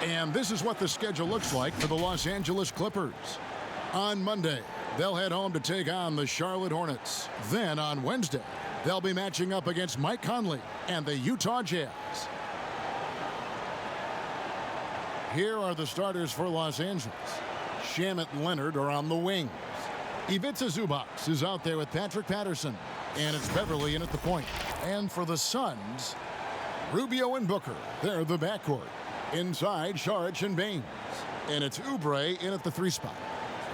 And this is what the schedule looks like for the Los Angeles Clippers. On Monday, they'll head home to take on the Charlotte Hornets. Then on Wednesday, they'll be matching up against Mike Conley and the Utah Jazz. Here are the starters for Los Angeles. Shamet and Leonard are on the wings. Ivica Zubac is out there with Patrick Patterson. And it's Beverly in at the point. And for the Suns, Rubio and Booker, they're the backcourt. Inside, Saric and Baines. And it's Oubre in at the 3 spot.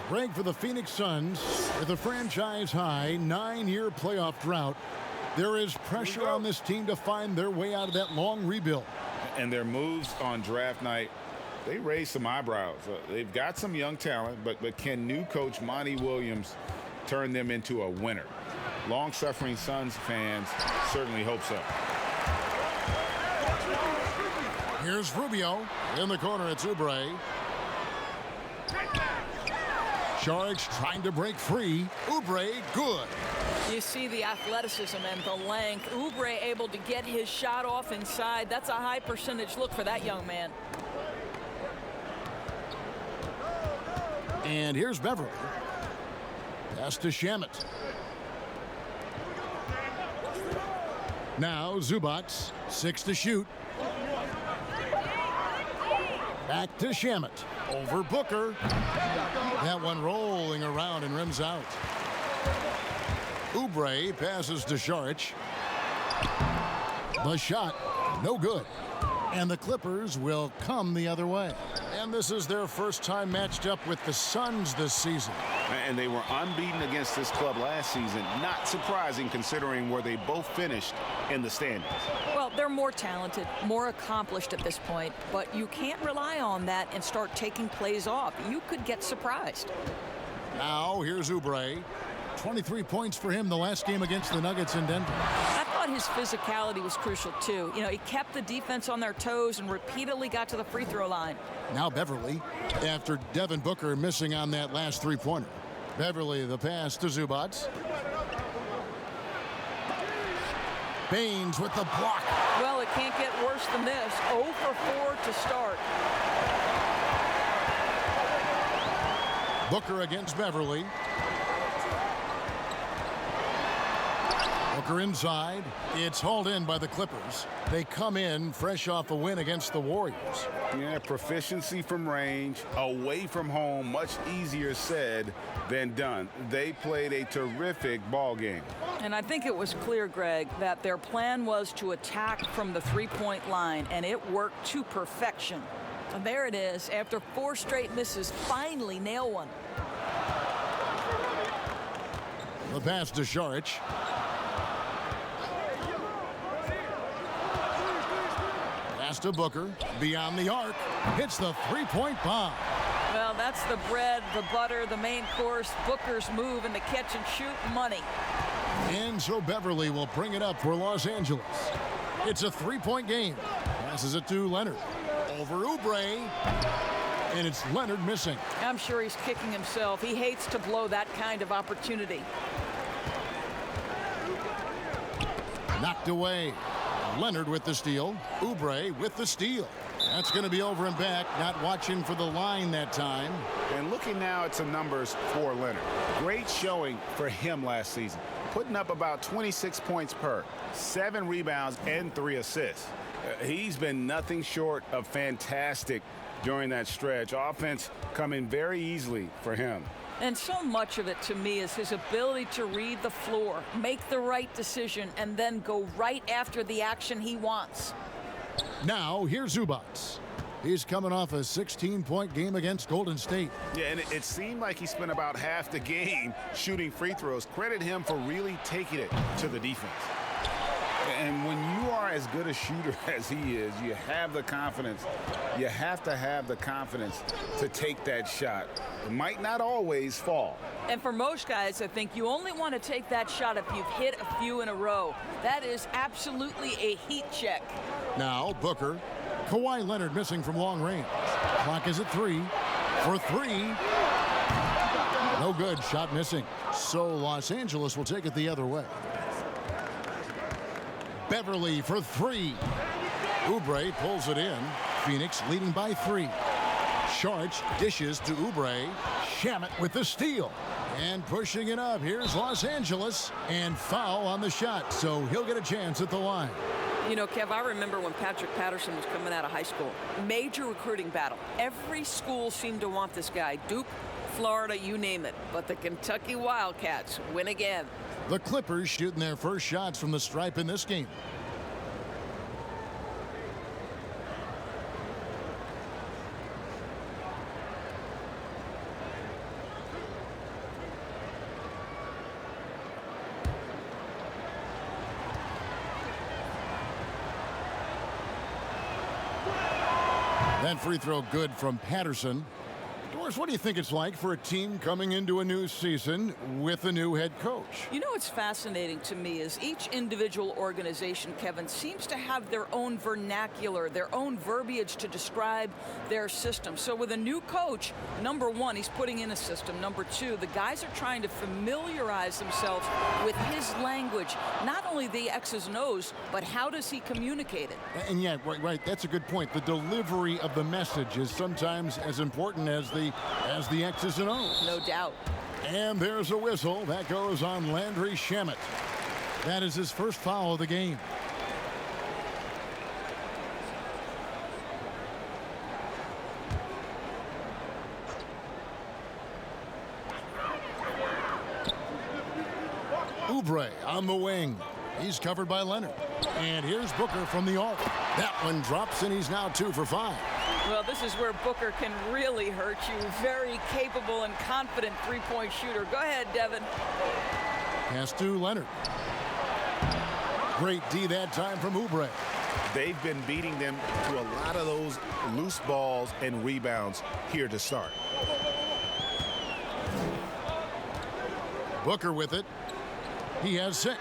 Greg, for the Phoenix Suns, with a franchise-high 9-year playoff drought, there is pressure on this team to find their way out of that long rebuild. And their moves on draft night, they raised some eyebrows. They've got some young talent, but can new coach Monty Williams turn them into a winner? Long-suffering Suns fans certainly hope so. Here's Rubio. In the corner, it's Oubre. Saric trying to break free. Oubre, good. You see the athleticism and the length. Oubre able to get his shot off inside. That's a high percentage look for that young man. And here's Beverly. Pass to Shamet. Now Zubac, 6 to shoot. Back to Shamet. Over Booker. That one rolling around and rims out. Oubre passes to Saric. The shot, no good. And the Clippers will come the other way. And this is their first time matched up with the Suns this season. And they were unbeaten against this club last season. Not surprising considering where they both finished in the standings. Well, they're more talented, more accomplished at this point, but you can't rely on that and start taking plays off. You could get surprised. Now here's Oubre. 23 points for him the last game against the Nuggets in Denver. I thought his physicality was crucial too. You know, he kept the defense on their toes and repeatedly got to the free throw line. Now Beverly, after Devin Booker missing on that last three-pointer. Beverly, the pass to Zubac. Baines with the block. Well, it can't get worse than this. 0 for 4 to start. Booker against Beverly. Booker inside. It's hauled in by the Clippers. They come in fresh off a win against the Warriors. Yeah, proficiency from range, away from home, much easier said than done. They played a terrific ball game. And I think it was clear, Greg, that their plan was to attack from the three-point line, and it worked to perfection. And there it is. After 4 straight misses, finally nail one. The pass to Saric. Pass to Booker. Beyond the arc. Hits the three-point bomb. Well, that's the bread, the butter, the main course. Booker's move and the catch and shoot money. And so Beverly will bring it up for Los Angeles. It's a three-point game. Passes it to Leonard. Over Oubre. And it's Leonard missing. I'm sure he's kicking himself. He hates to blow that kind of opportunity. Knocked away. Leonard with the steal. Oubre with the steal. That's going to be over and back. Not watching for the line that time. And looking now at some numbers for Leonard. Great showing for him last season. Putting up about 26 points per, 7 rebounds, and 3 assists. He's been nothing short of fantastic during that stretch. Offense coming very easily for him. And so much of it, to me, is his ability to read the floor, make the right decision, and then go right after the action he wants. Now, here's Zubac. He's coming off a 16-point game against Golden State. Yeah, and it seemed like he spent about half the game shooting free throws. Credit him for really taking it to the defense. And when you are as good a shooter as he is, you have the confidence. You have to have the confidence to take that shot. It might not always fall. And for most guys, I think you only want to take that shot if you've hit a few in a row. That is absolutely a heat check. Now, Booker. Kawhi Leonard missing from long range. Clock is at 3. For 3. No good. Shot missing. So Los Angeles will take it the other way. Beverly for 3. Oubre pulls it in. Phoenix leading by 3. Sharch dishes to Oubre. Shamet with the steal. And pushing it up, here's Los Angeles. And foul on the shot, so he'll get a chance at the line. You know, Kev, I remember when Patrick Patterson was coming out of high school. Major recruiting battle. Every school seemed to want this guy. Duke, Florida, you name it. But the Kentucky Wildcats win again. The Clippers shooting their first shots from the stripe in this game. That free throw good from Patterson. Doris, what do you think it's like for a team coming into a new season with a new head coach? You know what's fascinating to me is each individual organization, Kevin, seems to have their own vernacular, their own verbiage to describe their system. So with a new coach, number one, he's putting in a system. Number two, the guys are trying to familiarize themselves with his language. Not only the X's and O's, but how does he communicate it? And yeah, right, that's a good point. The delivery of the message is sometimes as important as the X's and O's. No doubt. And there's a whistle. That goes on Landry Shamet. That is his first foul of the game. Oubre on the wing. He's covered by Leonard. And here's Booker from the arc. That one drops, and he's now 2 for 5. Well, this is where Booker can really hurt you. Very capable and confident three-point shooter. Go ahead, Devin. Pass to Leonard. Great D that time from Oubre. They've been beating them to a lot of those loose balls and rebounds here to start. Booker with it. He has 6.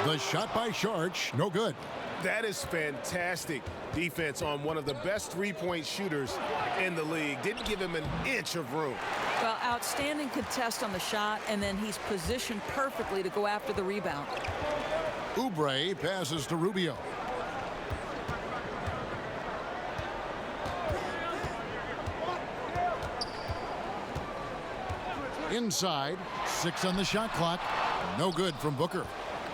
The shot by Sharch, no good. That is fantastic defense on one of the best three-point shooters in the league. Didn't give him an inch of room. Well, outstanding contest on the shot, and then he's positioned perfectly to go after the rebound. Oubre passes to Rubio. Inside, 6 on the shot clock. No good from Booker.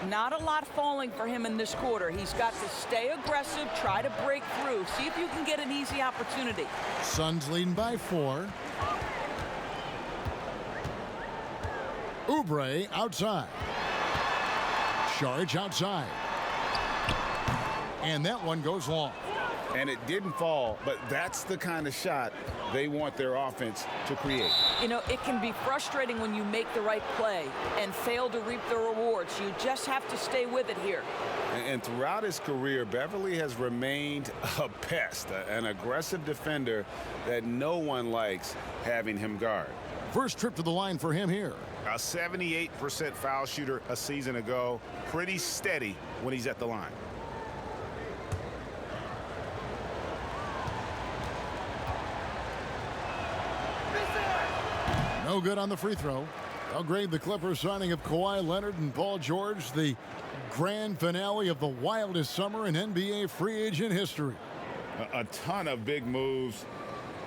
Not a lot falling for him in this quarter. He's got to stay aggressive, try to break through, see if you can get an easy opportunity. Suns leading by 4. Oubre outside. Sharch outside. And that one goes long. And it didn't fall, but that's the kind of shot they want their offense to create. You know, it can be frustrating when you make the right play and fail to reap the rewards. You just have to stay with it here. And throughout his career, Beverly has remained a pest, an aggressive defender that no one likes having him guard. First trip to the line for him here. A 78% foul shooter a season ago. Pretty steady when he's at the line. No good on the free throw. I'll grade the Clippers signing of Kawhi Leonard and Paul George, the grand finale of the wildest summer in NBA free agent history. A ton of big moves.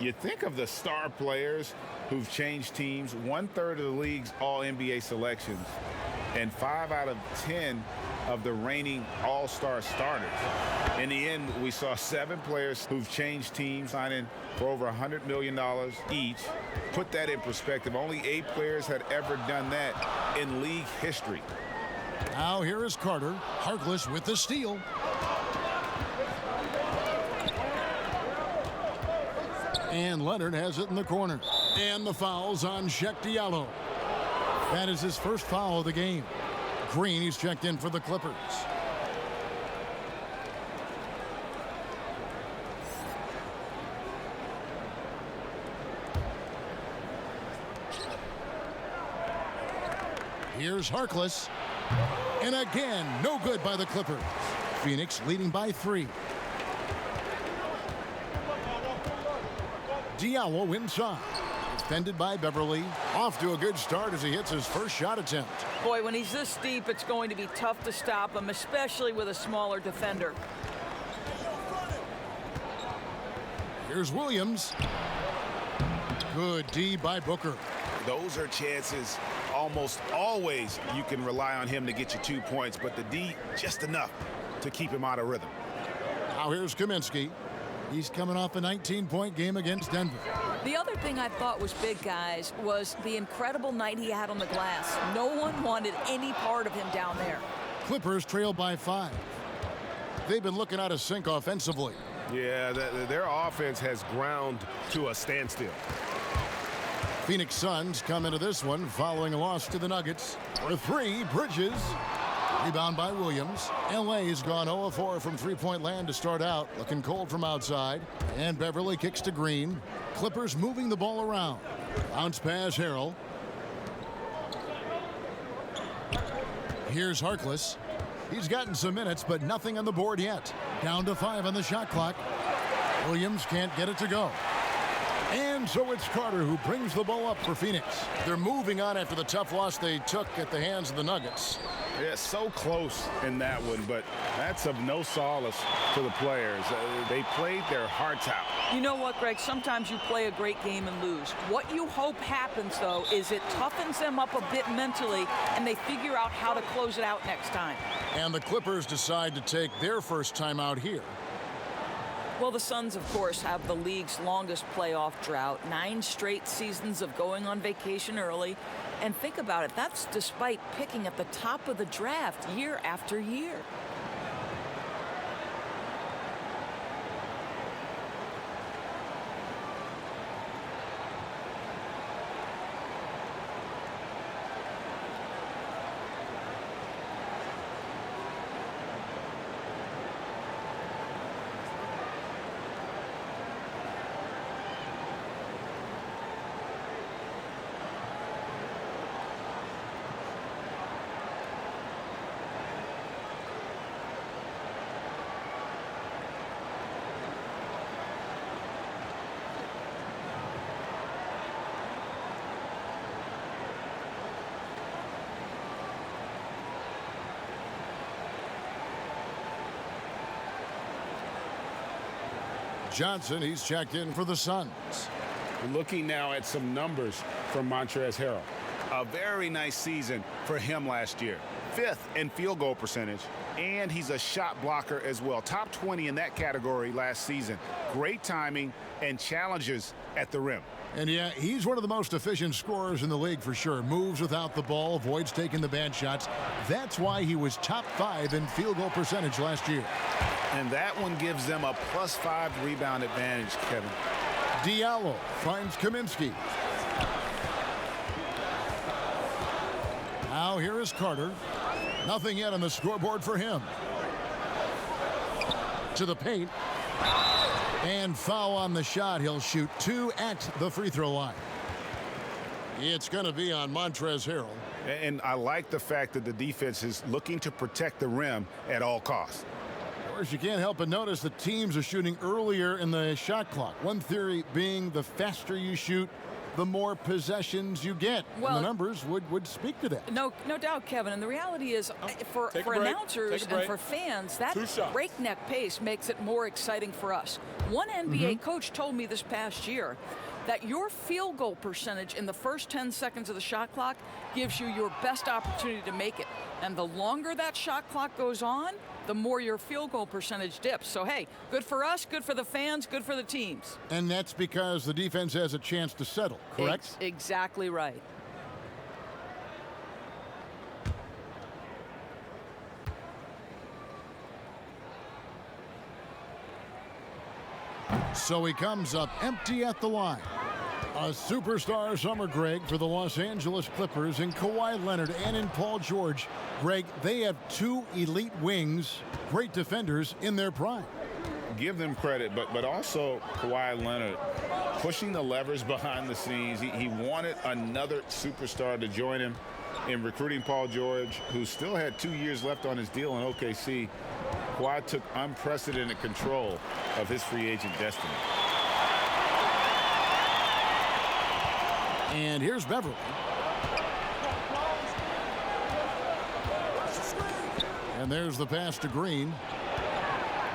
You think of the star players who've changed teams, 1/3 of the league's all-NBA selections, and 5 out of 10 of the reigning all-star starters. In the end, we saw 7 players who've changed teams, signing for over $100 million each. Put that in perspective, only 8 players had ever done that in league history. Now here is Carter. Harkless with the steal. And Leonard has it in the corner. And the foul's on Cheick Diallo. That is his first foul of the game. Green, he's checked in for the Clippers. Here's Harkless. And again, no good by the Clippers. Phoenix leading by 3. Diallo inside. Defended by Beverly. Off to a good start as he hits his first shot attempt. Boy, when he's this deep, it's going to be tough to stop him, especially with a smaller defender. Here's Williams. Good D by Booker. Those are chances almost always you can rely on him to get you 2 points, but the D just enough to keep him out of rhythm. Now here's Kaminsky. He's coming off a 19-point game against Denver. The other thing I thought was big, guys, was the incredible night he had on the glass. No one wanted any part of him down there. Clippers trail by 5. They've been looking out of sync offensively. Yeah, their offense has ground to a standstill. Phoenix Suns come into this one following a loss to the Nuggets. For 3, Bridges. Rebound by Williams. LA's gone 0-4 from three-point land to start out. Looking cold from outside. And Beverly kicks to Green. Clippers moving the ball around. Bounce pass, Harrell. Here's Harkless. He's gotten some minutes, but nothing on the board yet. Down to 5 on the shot clock. Williams can't get it to go. And so it's Carter who brings the ball up for Phoenix. They're moving on after the tough loss they took at the hands of the Nuggets. Yeah, so close in that one, but that's of no solace to the players. They played their hearts out. You know what, Greg? Sometimes you play a great game and lose. What you hope happens, though, is it toughens them up a bit mentally, and they figure out how to close it out next time. And the Clippers decide to take their first time out here. Well, the Suns, of course, have the league's longest playoff drought, 9 straight seasons of going on vacation early. And think about it, that's despite picking at the top of the draft year after year. Johnson, he's checked in for the Suns. Looking now at some numbers from Montrezl Harrell. A very nice season for him last year. 5th in field goal percentage, and he's a shot blocker as well. Top 20 in that category last season. Great timing and challenges at the rim. And yeah, he's one of the most efficient scorers in the league for sure. Moves without the ball, avoids taking the bad shots. That's why he was top 5 in field goal percentage last year. And that one gives them a +5 rebound advantage, Kevin. Diallo finds Kaminsky. Now here is Carter. Nothing yet on the scoreboard for him. To the paint. And foul on the shot. He'll shoot 2 at the free throw line. It's going to be on Montrezl Harrell. And I like the fact that the defense is looking to protect the rim at all costs. Of course, you can't help but notice the teams are shooting earlier in the shot clock. One theory being the faster you shoot, the more possessions you get. Well, and the numbers would speak to that. No doubt, Kevin. And the reality is, for announcers and for fans, that breakneck pace makes it more exciting for us. One NBA coach told me this past year that your field goal percentage in the first 10 seconds of the shot clock gives you your best opportunity to make it. And the longer that shot clock goes on, the more your field goal percentage dips. So, hey, good for us, good for the fans, good for the teams. And that's because the defense has a chance to settle, correct? Exactly right. So he comes up empty at the line. A superstar summer, Greg, for the Los Angeles Clippers in Kawhi Leonard and in Paul George. Greg, they have 2 elite wings, great defenders in their prime. Give them credit, but also Kawhi Leonard pushing the levers behind the scenes. He wanted another superstar to join him in recruiting Paul George, who still had 2 years left on his deal in OKC. Kawhi took unprecedented control of his free agent destiny. And here's Beverly. And there's the pass to Green.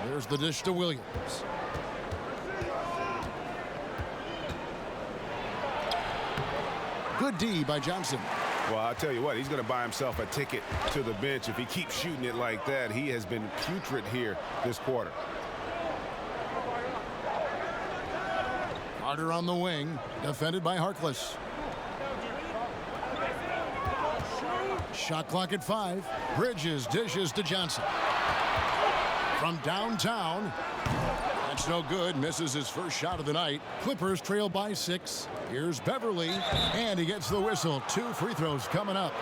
There's the dish to Williams. Good D by Johnson. Well, I'll tell you what, he's going to buy himself a ticket to the bench if he keeps shooting it like that. He has been putrid here this quarter. Carter on the wing, defended by Harkless. Shot clock at 5. Bridges dishes to Johnson. From downtown. That's no good. Misses his first shot of the night. Clippers trail by 6. Here's Beverly, and he gets the whistle. 2 free throws coming up.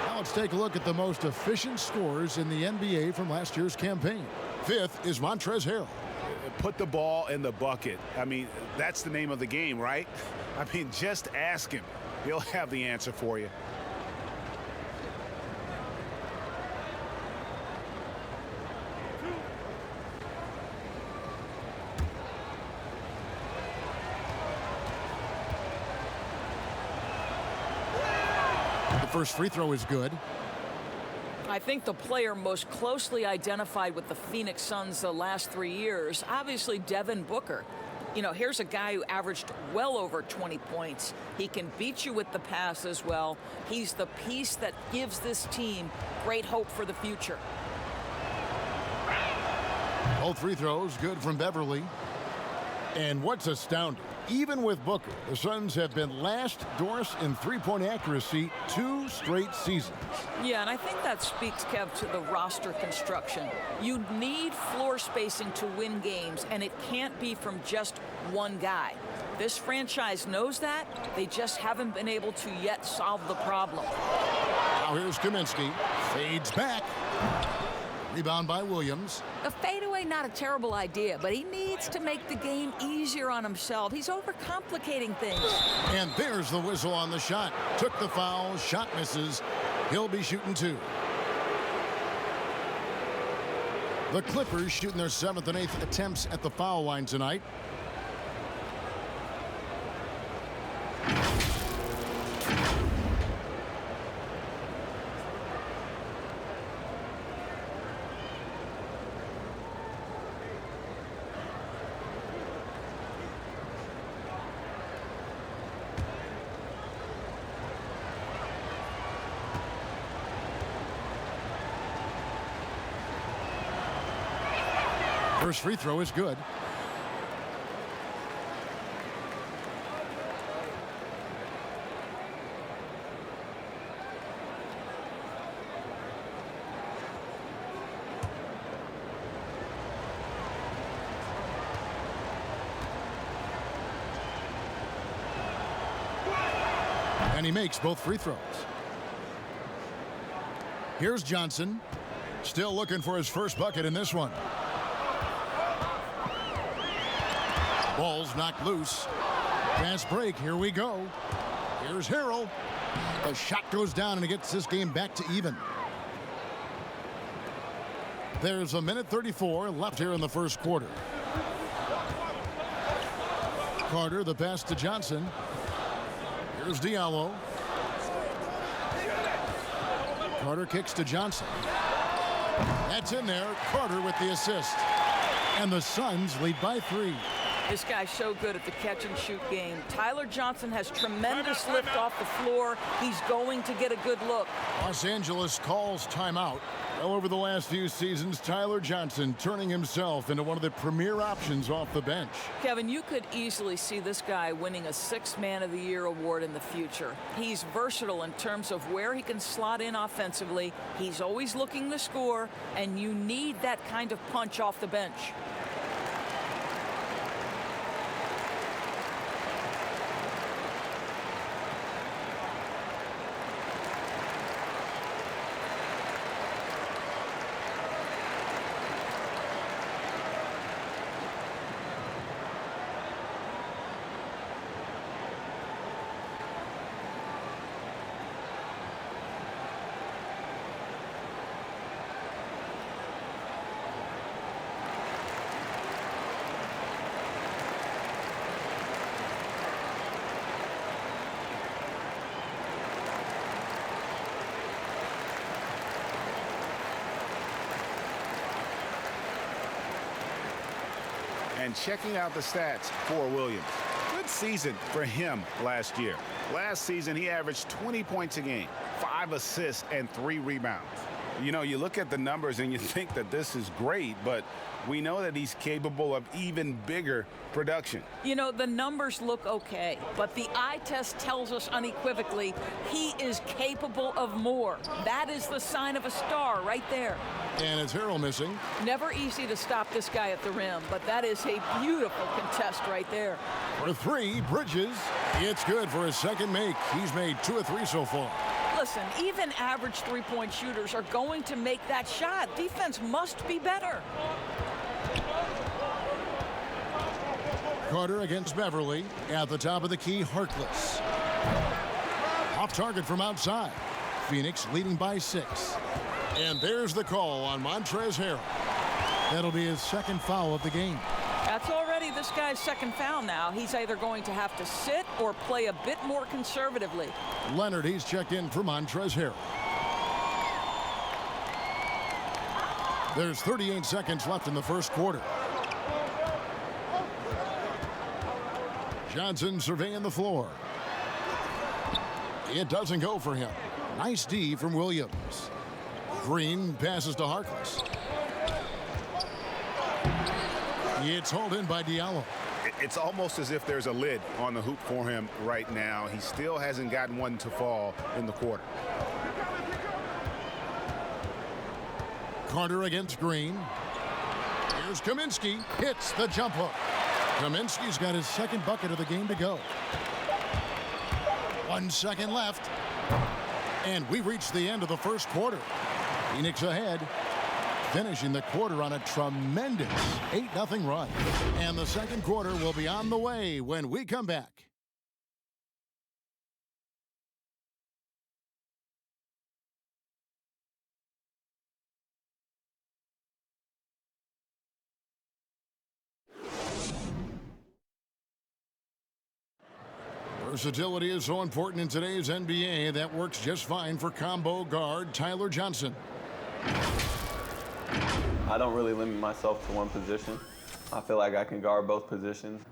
Now let's take a look at the most efficient scorers in the NBA from last year's campaign. 5th is Montrezl Harrell. Put the ball in the bucket. I mean, that's the name of the game, right? I mean, just ask him. He'll have the answer for you. The first free throw is good. I think the player most closely identified with the Phoenix Suns the last 3 years, obviously Devin Booker. You know, here's a guy who averaged well over 20 points. He can beat you with the pass as well. He's the piece that gives this team great hope for the future. Both free throws good from Beverly. And what's astounding, even with Booker, the Suns have been last, Doris, in three-point accuracy 2 straight seasons. Yeah, and I think that speaks, Kev, to the roster construction. You need floor spacing to win games, and it can't be from just one guy. This franchise knows that. They just haven't been able to yet solve the problem. Now here's Kaminsky. Fades back. Rebound by Williams. A fadeaway, not a terrible idea, but he needs to make the game easier on himself. He's overcomplicating things. And there's the whistle on the shot. Took the foul. Shot misses. He'll be shooting 2. The Clippers shooting their 7th and 8th attempts at the foul line tonight. First free throw is good. And he makes both free throws. Here's Johnson. Still looking for his first bucket in this one. Ball's knocked loose. Fast break. Here we go. Here's Harrell. The shot goes down and it gets this game back to even. There's a minute 34 left here in the first quarter. Carter, the pass to Johnson. Here's Diallo. Carter kicks to Johnson. That's in there. Carter with the assist. And the Suns lead by 3. This guy's so good at the catch-and-shoot game. Tyler Johnson has tremendous lift off the floor. He's going to get a good look. Los Angeles calls timeout. Well, over the last few seasons, Tyler Johnson turning himself into one of the premier options off the bench. Kevin, you could easily see this guy winning a 6th Man of the Year award in the future. He's versatile in terms of where he can slot in offensively. He's always looking to score, and you need that kind of punch off the bench. And checking out the stats for Williams. Good season for him last year. Last season, he averaged 20 points a game, 5 assists, and 3 rebounds. You know, you look at the numbers and you think that this is great, but we know that he's capable of even bigger production. You know, the numbers look okay, but the eye test tells us unequivocally he is capable of more. That is the sign of a star right there. And it's Harrell missing. Never easy to stop this guy at the rim, but that is a beautiful contest right there. For 3, Bridges. It's good for his second make. He's made 2 of 3 so far. Listen, even average three-point shooters are going to make that shot. Defense must be better. Carter against Beverly. At the top of the key, Harkless. Off target from outside. Phoenix leading by 6. And there's the call on Montrezl Harrell. That'll be his second foul of the game. That's already this guy's second foul now. He's either going to have to sit or play a bit more conservatively. Leonard, he's checked in for Montrezl Harrell. There's 38 seconds left in the first quarter. Johnson surveying the floor. It doesn't go for him. Nice D from Williams. Green passes to Harkless. It's hauled in by Diallo. It's almost as if there's a lid on the hoop for him right now. He still hasn't gotten one to fall in the quarter. Carter against Green. Here's Kaminsky. Hits the jump hook. Kaminsky's got his second bucket of the game to go. 1 second left. And we reached the end of the first quarter. Phoenix ahead, finishing the quarter on a tremendous 8-0 run. And the second quarter will be on the way when we come back. Versatility is so important in today's NBA. That works just fine for combo guard Tyler Johnson. I don't really limit myself to one position. I feel like I can guard both positions.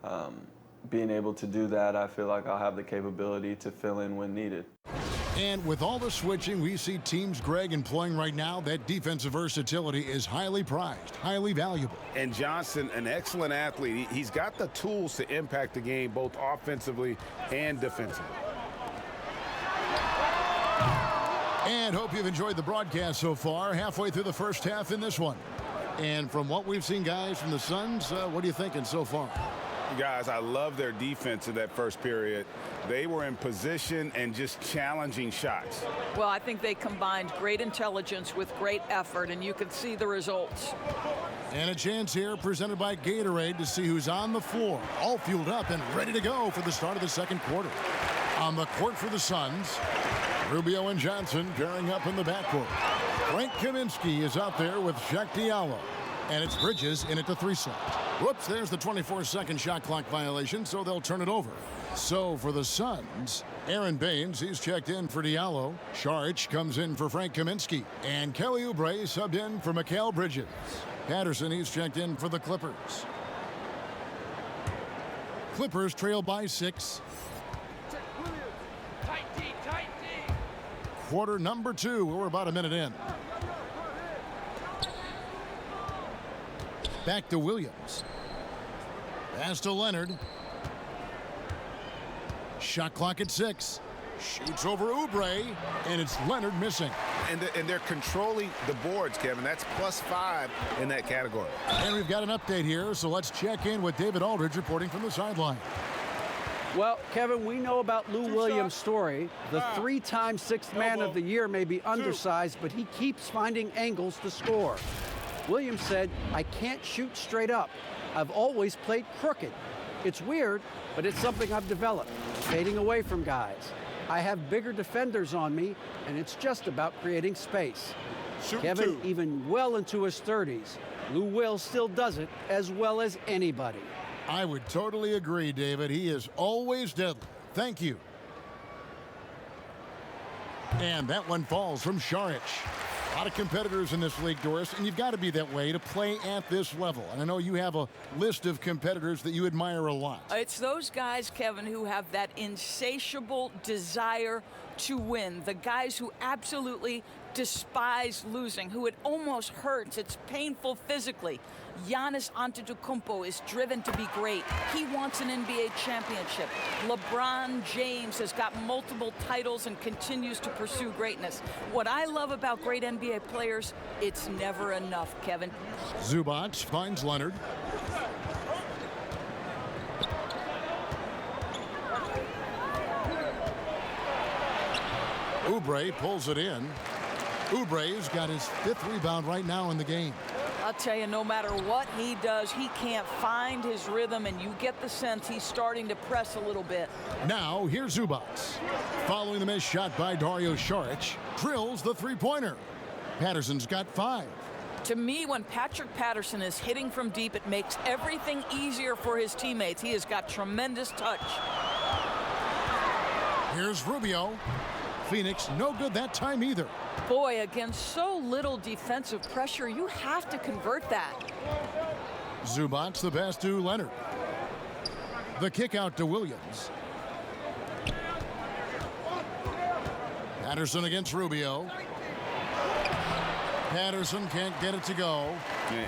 Being able to do that, I feel like I'll have the capability to fill in when needed. And with all the switching we see teams, Greg, employing right now, that defensive versatility is highly prized, highly valuable. And Johnson, an excellent athlete. He's got the tools to impact the game both offensively and defensively. And hope you've enjoyed the broadcast so far. Halfway through the first half in this one. And from what we've seen, guys, from the Suns, what are you thinking so far? Guys, I love their defense in that first period. They were in position and just challenging shots. Well, I think they combined great intelligence with great effort, and you can see the results. And a chance here presented by Gatorade to see who's on the floor, all fueled up and ready to go for the start of the second quarter. On the court for the Suns, Rubio and Johnson pairing up in the backcourt. Frank Kaminsky is out there with Shaq Diallo. And it's Bridges in at the 3 slot. Whoops, there's the 24-second shot clock violation, so they'll turn it over. So for the Suns, Aaron Baines, he's checked in for Diallo. Saric comes in for Frank Kaminsky. And Kelly Oubre subbed in for Mikal Bridges. Patterson, he's checked in for the Clippers. Clippers trail by 6. Quarter number 2. We're about a minute in. Back to Williams. Pass to Leonard. Shot clock at 6. Shoots over Oubre, and it's Leonard missing. And they're controlling the boards, Kevin. That's +5 in that category. And we've got an update here, so let's check in with David Aldridge reporting from the sideline. Well, Kevin, we know about Lou Williams' story. The 3-time Sixth Man of the Year may be undersized, but he keeps finding angles to score. Williams said, "I can't shoot straight up. I've always played crooked. It's weird, but it's something I've developed, fading away from guys. I have bigger defenders on me, and it's just about creating space." Kevin, even well into his 30s, Lou Will still does it as well as anybody. I would totally agree, David. He is always deadly. Thank you. And that one falls from Saric. A lot of competitors in this league, Doris, and you've got to be that way to play at this level. And I know you have a list of competitors that you admire a lot. It's those guys, Kevin, who have that insatiable desire to win. The guys who absolutely despise losing, who it almost hurts. It's painful physically. Giannis Antetokounmpo is driven to be great. He wants an NBA championship. LeBron James has got multiple titles and continues to pursue greatness. What I love about great NBA players, it's never enough, Kevin. Zubac finds Leonard. Oubre pulls it in. Oubre's got his 5th rebound right now in the game. I'll tell you, no matter what he does, he can't find his rhythm, and you get the sense he's starting to press a little bit. Now, here's Zubac. Following the missed shot by Dario Saric, drills the three-pointer. Patterson's got 5. To me, when Patrick Patterson is hitting from deep, it makes everything easier for his teammates. He has got tremendous touch. Here's Rubio. Phoenix no good that time either. Boy, against so little defensive pressure, you have to convert that. Zubac the pass to Leonard. The kick out to Williams. Patterson against Rubio. Patterson can't get it to go.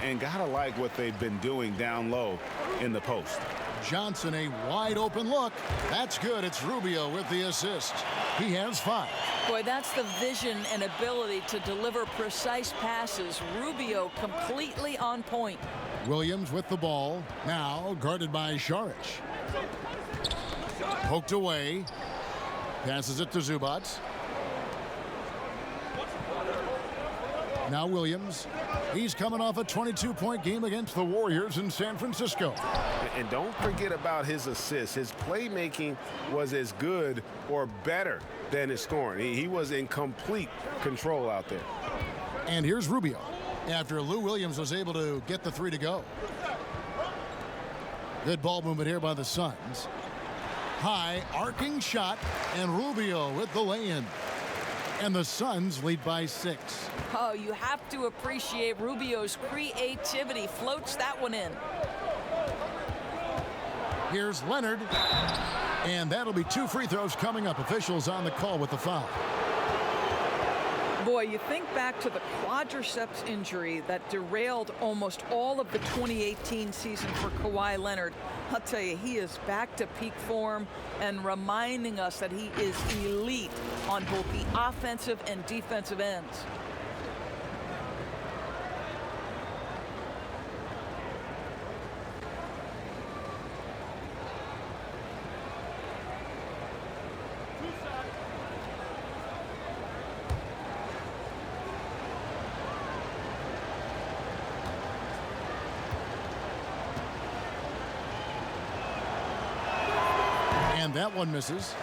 And gotta like what they've been doing down low in the post. Johnson, a wide open look. That's good. It's Rubio with the assist. He has 5. Boy, that's the vision and ability to deliver precise passes. Rubio completely on point. Williams with the ball. Now guarded by Saric. Poked away. Passes it to Zubac. Now Williams. He's coming off a 22-point game against the Warriors in San Francisco. And don't forget about his assists. His playmaking was as good or better than his scoring. He was in complete control out there. And here's Rubio after Lou Williams was able to get the 3 to go. Good ball movement here by the Suns. High arcing shot, and Rubio with the lay-in. And the Suns lead by 6. Oh, you have to appreciate Rubio's creativity. Floats that one in. Here's Leonard. And that'll be 2 free throws coming up. Officials on the call with the foul. Boy, you think back to the quadriceps injury that derailed almost all of the 2018 season for Kawhi Leonard. I'll tell you, he is back to peak form and reminding us that he is elite on both the offensive and defensive ends. And that one misses.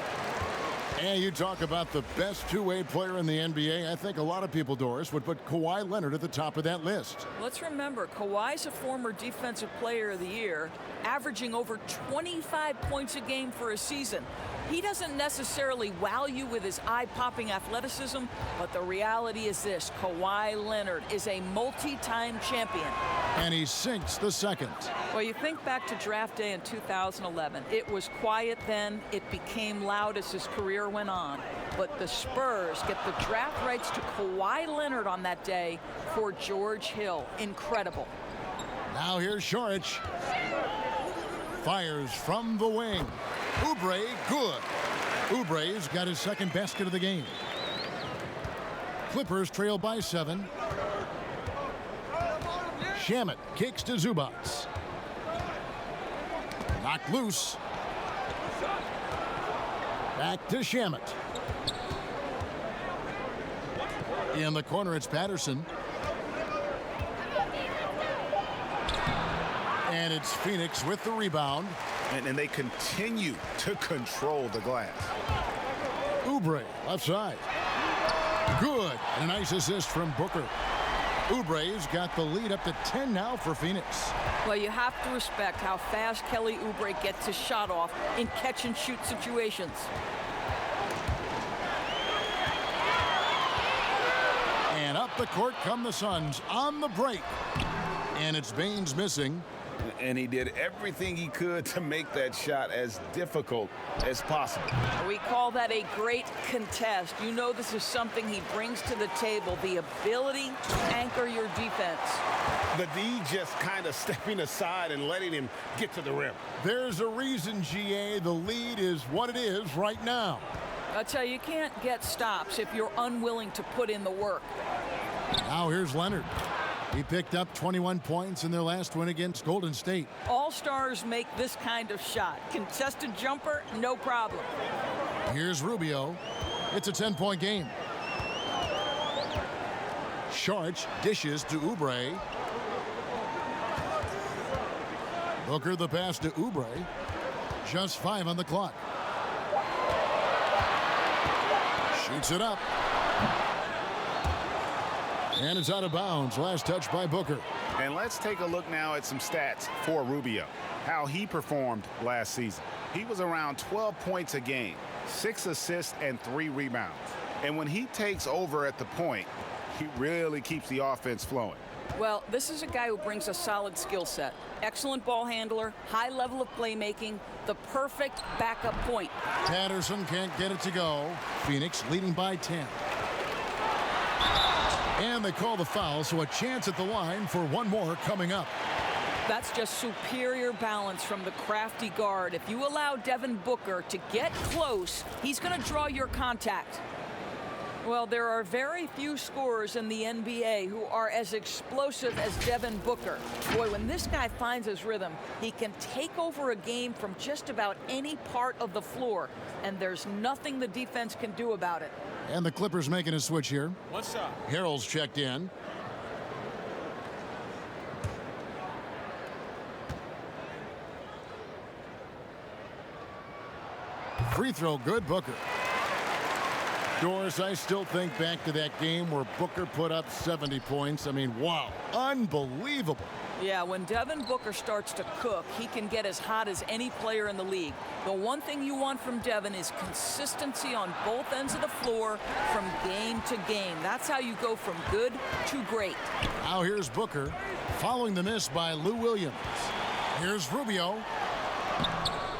And you talk about the best two-way player in the NBA. I think a lot of people, Doris, would put Kawhi Leonard at the top of that list. Let's remember, Kawhi's a former Defensive Player of the Year, averaging over 25 points a game for a season. He doesn't necessarily wow you with his eye-popping athleticism, but the reality is this: Kawhi Leonard is a multi-time champion. And he sinks the second. Well, you think back to draft day in 2011. It was quiet then. It became loud as his career went on. But the Spurs get the draft rights to Kawhi Leonard on that day for George Hill. Incredible. Now here's Saric. Fires from the wing. Oubre, good. Oubre's got his second basket of the game. Clippers trail by 7. Shamet kicks to Zubac. Knocked loose. Back to Shamet. In the corner, it's Patterson. And it's Phoenix with the rebound. And they continue to control the glass. Oubre, left side. Good. And a nice assist from Booker. Oubre's got the lead up to 10 now for Phoenix. Well, you have to respect how fast Kelly Oubre gets his shot off in catch-and-shoot situations. And up Up the court come the Suns on the break. And it's Baines missing. And he did everything he could to make that shot as difficult as possible. We call that a great contest. You know this is something he brings to the table, the ability to anchor your defense. The D just kind of stepping aside and letting him get to the rim. There's a reason, GA, the lead is what it is right now. I tell you can't get stops if you're unwilling to put in the work. Now here's Leonard. He picked up 21 points in their last win against Golden State. All-stars make this kind of shot. Contested jumper, no problem. Here's Rubio. It's a 10-point game. Sharch dishes to Oubre. Booker the pass to Oubre. Just 5 on the clock. Shoots it up. And it's out of bounds. Last touch by Booker. And let's take a look now at some stats for Rubio. How he performed last season. He was around 12 points a game, 6 assists and 3 rebounds. And when he takes over at the point, he really keeps the offense flowing. Well, this is a guy who brings a solid skill set. Excellent ball handler, high level of playmaking, the perfect backup point. Patterson can't get it to go. Phoenix leading by 10. And they call the foul, so a chance at the line for one more coming up. That's just superior balance from the crafty guard. If you allow Devin Booker to get close, he's going to draw your contact. Well, there are very few scorers in the NBA who are as explosive as Devin Booker. Boy, when this guy finds his rhythm, he can take over a game from just about any part of the floor, and there's nothing the defense can do about it. And the Clippers making a switch here. What's up? Harrell's checked in. Free throw good, Booker. Doris, I still think back to that game where Booker put up 70 points. I mean, wow, unbelievable. Yeah, when Devin Booker starts to cook, he can get as hot as any player in the league. The one thing you want from Devin is consistency on both ends of the floor from game to game. That's how you go from good to great. Now here's Booker following the miss by Lou Williams. Here's Rubio.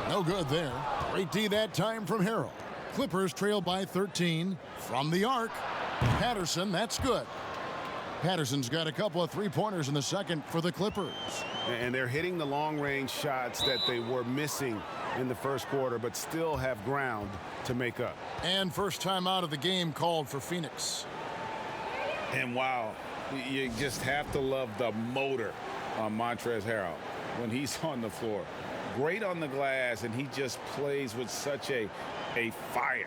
No good there. Great D that time from Harrell. Clippers trail by 13 from the arc. Patterson, that's good. Patterson's got a couple of three-pointers in the second for the Clippers. And they're hitting the long-range shots that they were missing in the first quarter, but still have ground to make up. And first time out of the game called for Phoenix. And wow, you just have to love the motor on Montrezl Harrell when he's on the floor. Great on the glass, and he just plays with such a fire.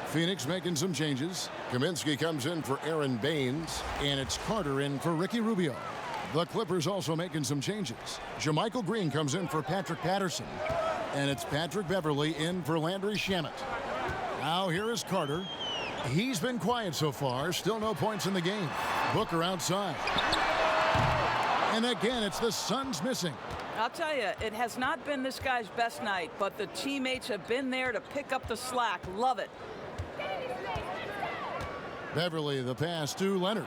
Phoenix making some changes. Kaminsky comes in for Aaron Baines, and it's Carter in for Ricky Rubio. The Clippers also making some changes. JaMychal Green comes in for Patrick Patterson, and it's Patrick Beverley in for Landry Shamet. Now here is Carter. He's been quiet so far. Still no points in the game. Booker outside. And again, it's the Suns missing. I'll tell you, it has not been this guy's best night, but the teammates have been there to pick up the slack. Love it. Beverley the pass to Leonard.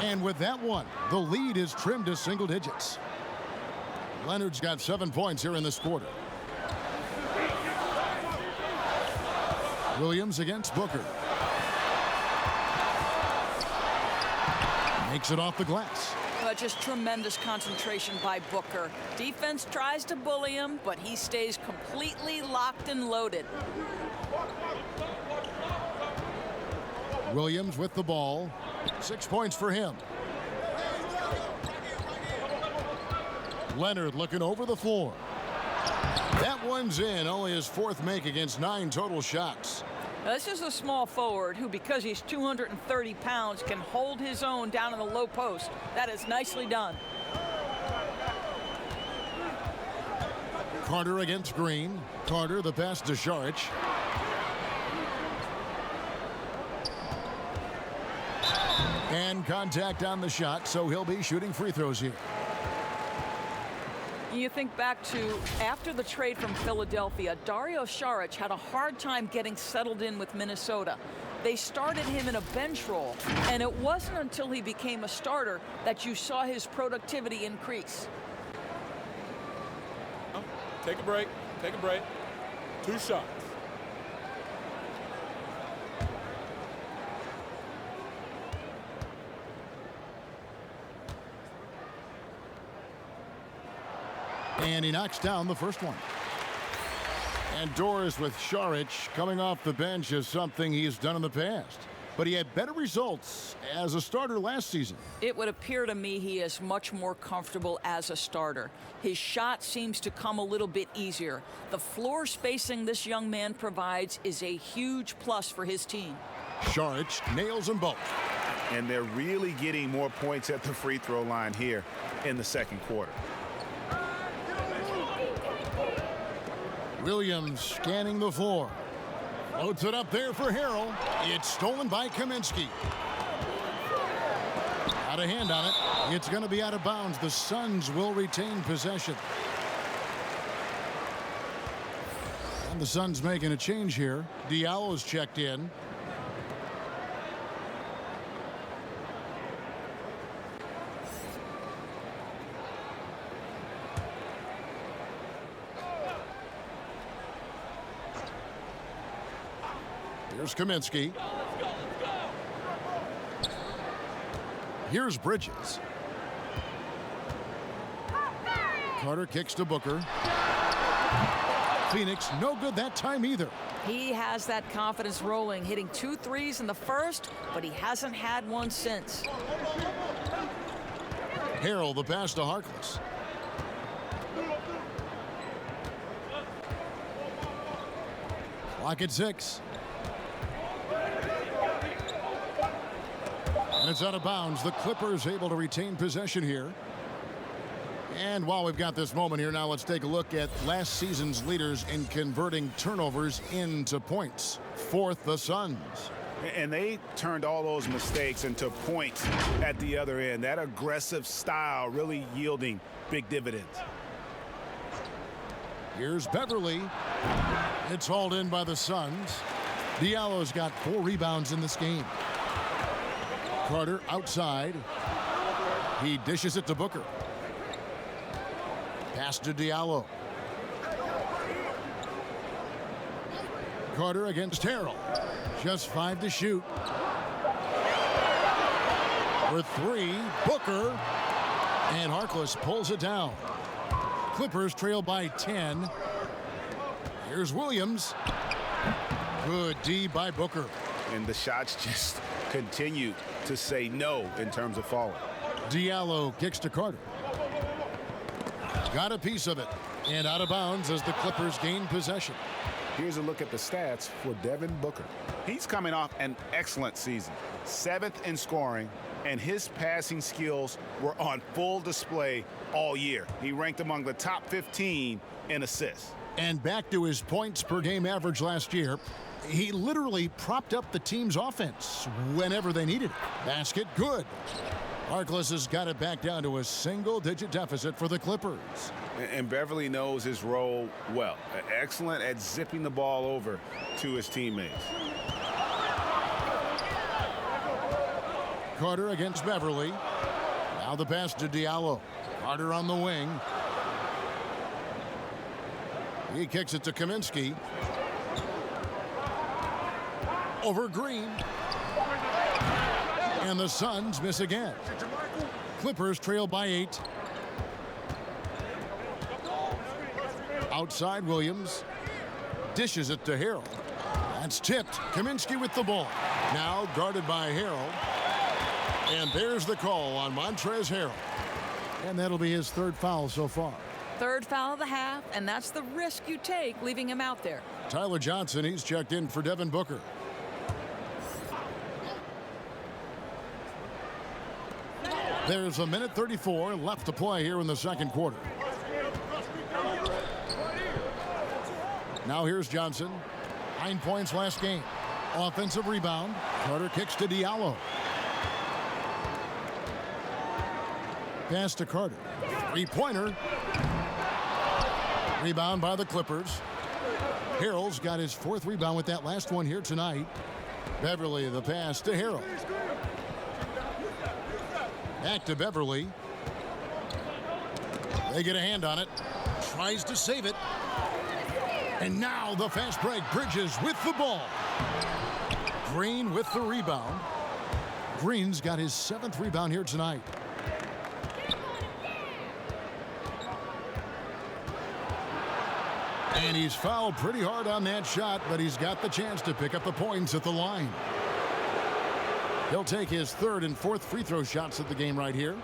And with that one, the lead is trimmed to single digits. Leonard's got 7 points here in this quarter. Williams against Booker. Makes it off the glass. Just tremendous concentration by Booker. Defense tries to bully him, but he stays completely locked and loaded. Williams with the ball. 6 points for him. Leonard looking over the floor. That one's in. Only his 4th make against 9 total shots. Now, this is a small forward who, because he's 230 pounds, can hold his own down in the low post. That is nicely done. Carter against Green. Carter, the pass to Šarić. And contact on the shot, so he'll be shooting free throws here. You think back to after the trade from Philadelphia, Dario Šarić had a hard time getting settled in with Minnesota. They started him in a bench role, and it wasn't until he became a starter that you saw his productivity increase. Take a break. Take a break. 2 shots. And he knocks down the first one. And Doris with Šarić coming off the bench is something he's done in the past. But he had better results as a starter last season. It would appear to me he is much more comfortable as a starter. His shot seems to come a little bit easier. The floor spacing this young man provides is a huge plus for his team. Šarić nails them both. And they're really getting more points at the free throw line here in the second quarter. Williams scanning the floor. Floats it up there for Harrell. It's stolen by Kaminsky. Out of hand on it. It's going to be out of bounds. The Suns will retain possession. And the Suns making a change here. Diallo's checked in. Here's Kaminsky. Here's Bridges. Carter kicks to Booker. Phoenix no good that time either. He has that confidence rolling, hitting 2 threes in the first, but he hasn't had one since. Harrell the pass to Harkless. Clock at 6. And it's out of bounds. The Clippers able to retain possession here. And while we've got this moment here, now let's take a look at last season's leaders in converting turnovers into points. 4th, the Suns. And they turned all those mistakes into points at the other end. That aggressive style really yielding big dividends. Here's Beverly. It's hauled in by the Suns. Diallo's got 4 rebounds in this game. Carter outside. He dishes it to Booker. Pass to Diallo. Carter against Harrell. Just 5 to shoot. For 3, Booker. And Harkless pulls it down. Clippers trail by 10. Here's Williams. Good D by Booker. And the shots just continue to say no in terms of falling. Diallo kicks to Carter. Got a piece of it. And out of bounds as the Clippers gain possession. Here's a look at the stats for Devin Booker. He's coming off an excellent season. 7th in scoring, and his passing skills were on full display all year. He ranked among the top 15 in assists. And back to his points per game average last year. He literally propped up the team's offense whenever they needed it. Basket good. Harkless has got it back down to a single-digit deficit for the Clippers. And Beverly knows his role well. Excellent at zipping the ball over to his teammates. Carter against Beverly. Now the pass to Diallo. Carter on the wing. He kicks it to Kaminsky. Over Green. And the Suns miss again. Clippers trail by 8. Outside Williams. Dishes it to Harrell. That's tipped. Kaminsky with the ball. Now guarded by Harrell. And there's the call on Montrezl Harrell. And that'll be his third foul so far. Third foul of the half, and that's the risk you take leaving him out there. Tyler Johnson, he's checked in for Devin Booker. There's a minute 34 left to play here in the second quarter. Now here's Johnson. 9 points last game. Offensive rebound. Carter kicks to Diallo. Pass to Carter. Three-pointer. Rebound by the Clippers. Harrell's got his 4th rebound with that last one here tonight. Beverly the pass to Harrell. Back to Beverly. They get a hand on it. Tries to save it. And now the fast break. Bridges with the ball. Green with the rebound. Green's got his 7th rebound here tonight. And he's fouled pretty hard on that shot, but he's got the chance to pick up the points at the line. He'll take his 3rd and 4th free throw shots at the game right here.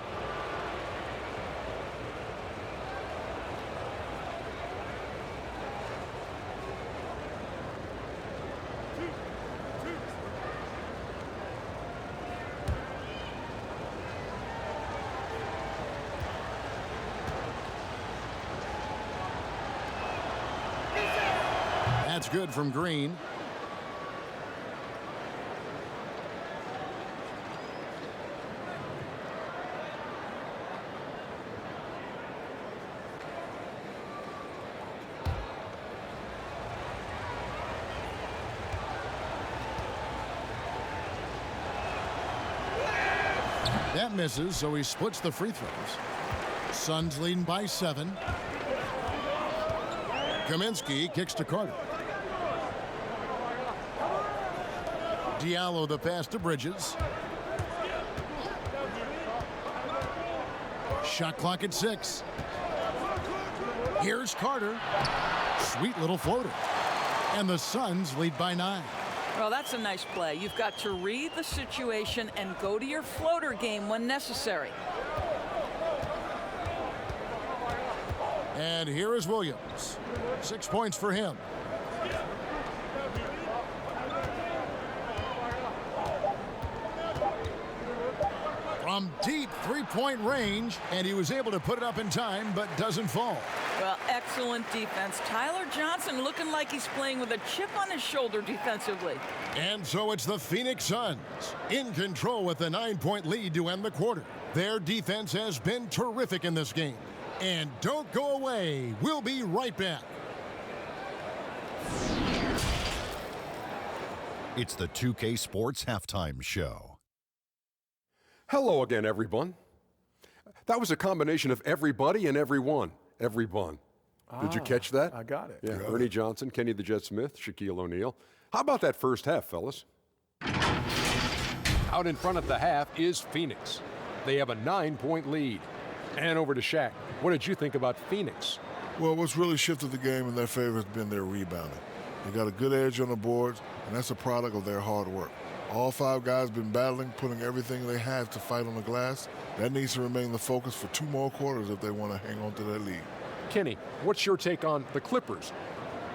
That's good from Green. That misses, so he splits the free throws. Suns leading by 7. Kaminsky kicks to Carter. Diallo the pass to Bridges. Shot clock at 6. Here's Carter. Sweet little floater. And the Suns lead by 9. Well, that's a nice play. You've got to read the situation and go to your floater game when necessary. And here is Williams. 6 points for him. From deep three-point range, and he was able to put it up in time, but doesn't fall. Well, excellent defense. Tyler Johnson looking like he's playing with a chip on his shoulder defensively. And so it's the Phoenix Suns in control with a 9-point lead to end the quarter. Their defense has been terrific in this game. And don't go away. We'll be right back. It's the 2K Sports Halftime Show. Hello again, everyone. That was a combination of everybody and everyone. Everyone. Did you catch that? I got it. Yeah, Ernie Johnson, Kenny the Jet Smith, Shaquille O'Neal. How about that first half, fellas? Out in front at the half is Phoenix. They have a 9-point lead. And over to Shaq. What did you think about Phoenix? Well, what's really shifted the game in their favor has been their rebounding. They got a good edge on the boards, and that's a product of their hard work. All 5 guys been battling, putting everything they have to fight on the glass. That needs to remain the focus for 2 more quarters if they want to hang on to that lead. Kenny, what's your take on the Clippers?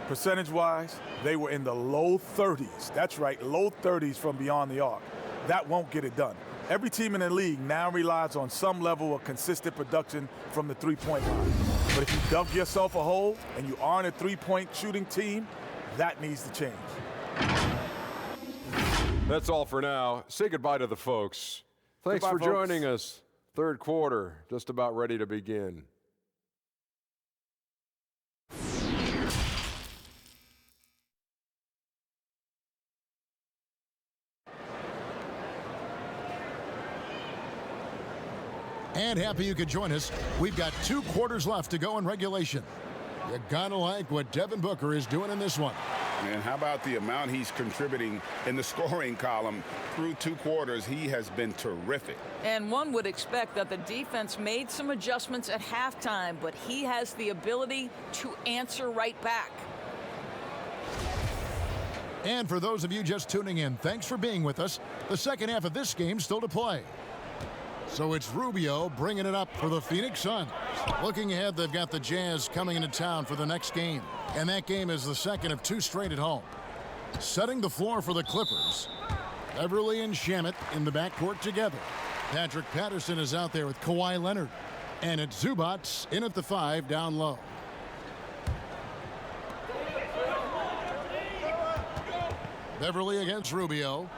Percentage-wise, they were in the low 30s. That's right, low 30s from beyond the arc. That won't get it done. Every team in the league now relies on some level of consistent production from the three-point line. But if you dug yourself a hole and you aren't a three-point shooting team, that needs to change. That's all for now. Say goodbye to the folks. Thanks Goodbye, for joining us. Third quarter, just about ready to begin. And happy you could join us. We've got 2 quarters left to go in regulation. You gotta like what Devin Booker is doing in this one. And how about the amount he's contributing in the scoring column through 2 quarters? He has been terrific. And one would expect that the defense made some adjustments at halftime, but he has the ability to answer right back. And for those of you just tuning in, thanks for being with us. The second half of this game still to play. So it's Rubio bringing it up for the Phoenix Suns. Looking ahead, they've got the Jazz coming into town for the next game. And that game is the second of 2 straight at home. Setting the floor for the Clippers, Beverly and Shamet in the backcourt together. Patrick Patterson is out there with Kawhi Leonard. And it's Zubac in at the 5 down low. Beverly against Rubio.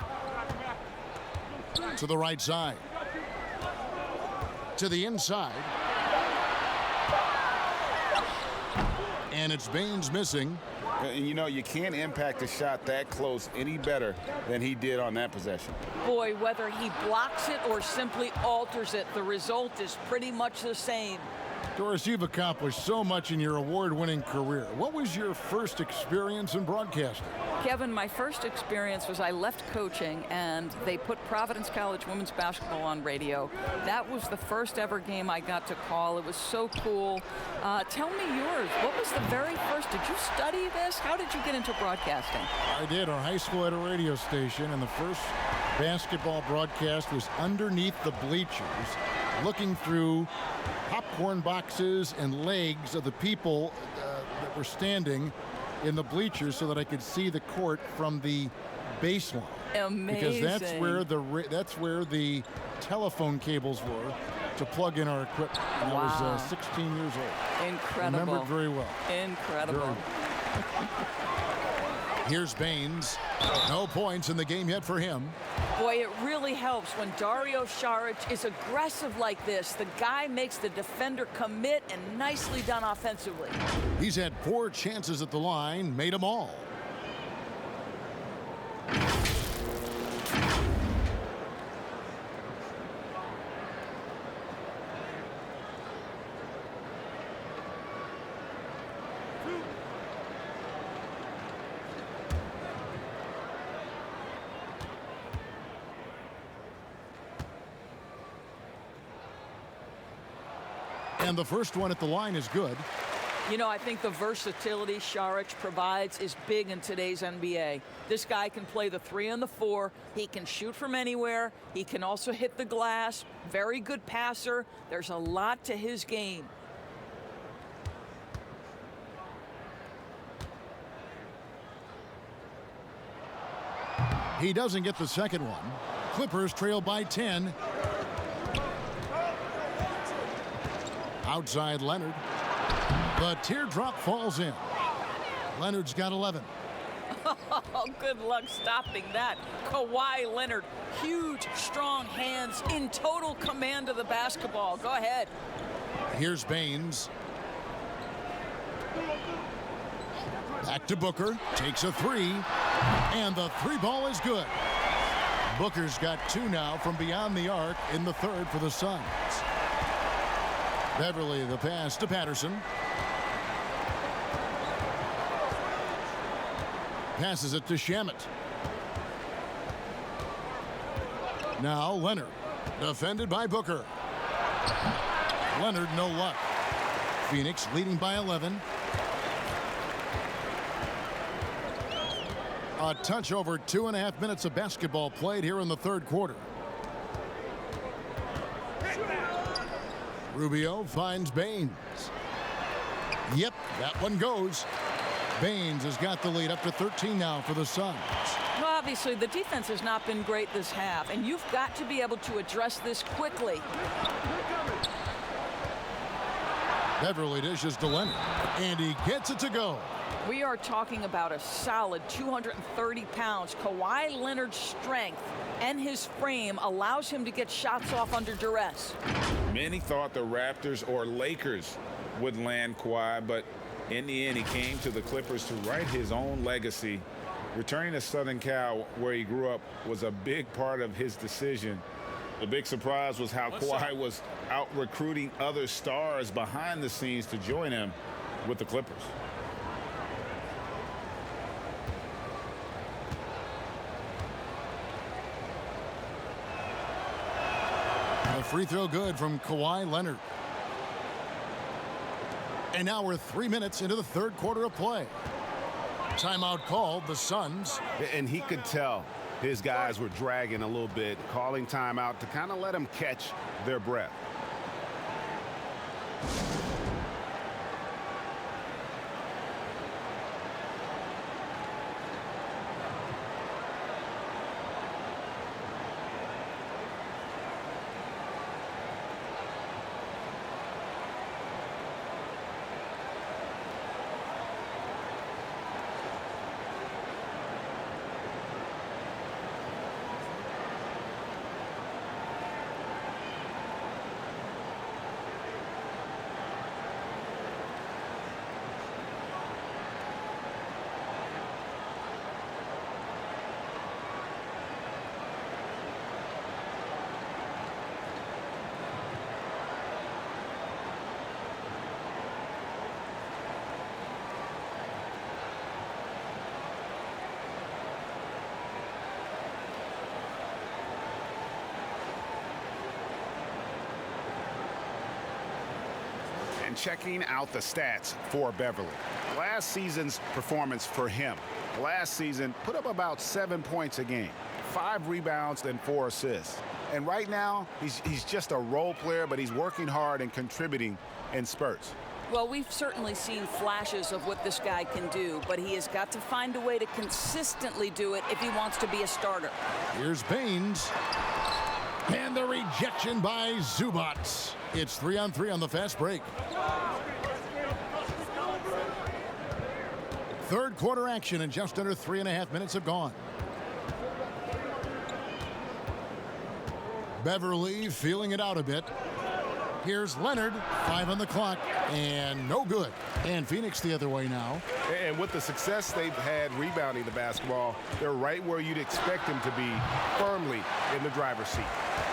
To the right side. To the inside. And it's Baines missing. And you know, you can't impact a shot that close any better than he did on that possession. Boy, whether he blocks it or simply alters it, the result is pretty much the same. Doris, you've accomplished so much in your award-winning career. What was your first experience in broadcasting? Kevin, my first experience was I left coaching and they put Providence College women's basketball on radio. That was the first ever game I got to call. It was so cool. Tell me yours. What was the very first? Did you study this? How did you get into broadcasting? I did. Our high school had a radio station, and the first basketball broadcast was underneath the bleachers, looking through popcorn boxes and legs of the people that were standing in the bleachers so that I could see the court from the baseline. Amazing. Because that's where the telephone cables were to plug in our equipment. And I was 16 years old. Incredible. Remember it very well. Incredible. Here's Baines. No points in the game yet for him. Boy, it really helps when Dario Saric is aggressive like this. The guy makes the defender commit, and nicely done offensively. He's had 4 chances at the line, made them all. And the first one at the line is good. You know, I think the versatility Saric provides is big in today's NBA. This guy can play the 3 and the 4. He can shoot from anywhere. He can also hit the glass. Very good passer. There's a lot to his game. He doesn't get the second one. Clippers trail by 10. Outside Leonard. The teardrop falls in. Leonard's got 11. Oh, good luck stopping that. Kawhi Leonard, huge, strong hands, in total command of the basketball. Go ahead. Here's Baines. Back to Booker. Takes a 3. And the 3 ball is good. Booker's got 2 now from beyond the arc in the third for the Suns. Beverly, the pass to Patterson. Passes it to Shamet. Now Leonard, defended by Booker. Leonard, no luck. Phoenix leading by 11. A touch over 2.5 minutes of basketball played here in the third quarter. Rubio finds Baines. Yep, that one goes. Baines has got the lead up to 13 now for the Suns. Well, obviously, the defense has not been great this half, and you've got to be able to address this quickly. Beverly dishes to Leonard, and he gets it to go. We are talking about a solid 230 pounds. Kawhi Leonard's strength and his frame allows him to get shots off under duress. Many thought the Raptors or Lakers would land Kawhi, but in the end, he came to the Clippers to write his own legacy. Returning to Southern Cal, where he grew up, was a big part of his decision. The big surprise was how Kawhi was out recruiting other stars behind the scenes to join him with the Clippers. A free throw good from Kawhi Leonard. And now we're 3 minutes into the third quarter of play. Timeout called, the Suns. And he could tell his guys were dragging a little bit, calling timeout to kind of let them catch their breath. And checking out the stats for Beverly. Last season's performance for him. Last season, put up about 7 points a game, 5 rebounds and 4 assists. And right now, he's just a role player, but he's working hard and contributing in spurts. Well, we've certainly seen flashes of what this guy can do, but he has got to find a way to consistently do it if he wants to be a starter. Here's Baines. And the rejection by Zubac. It's 3-on-3 on the fast break. Third quarter action, and just under 3.5 minutes have gone. Beverly feeling it out a bit. Here's Leonard, 5 on the clock, and no good. And Phoenix the other way now. And with the success they've had rebounding the basketball, they're right where you'd expect them to be, firmly in the driver's seat.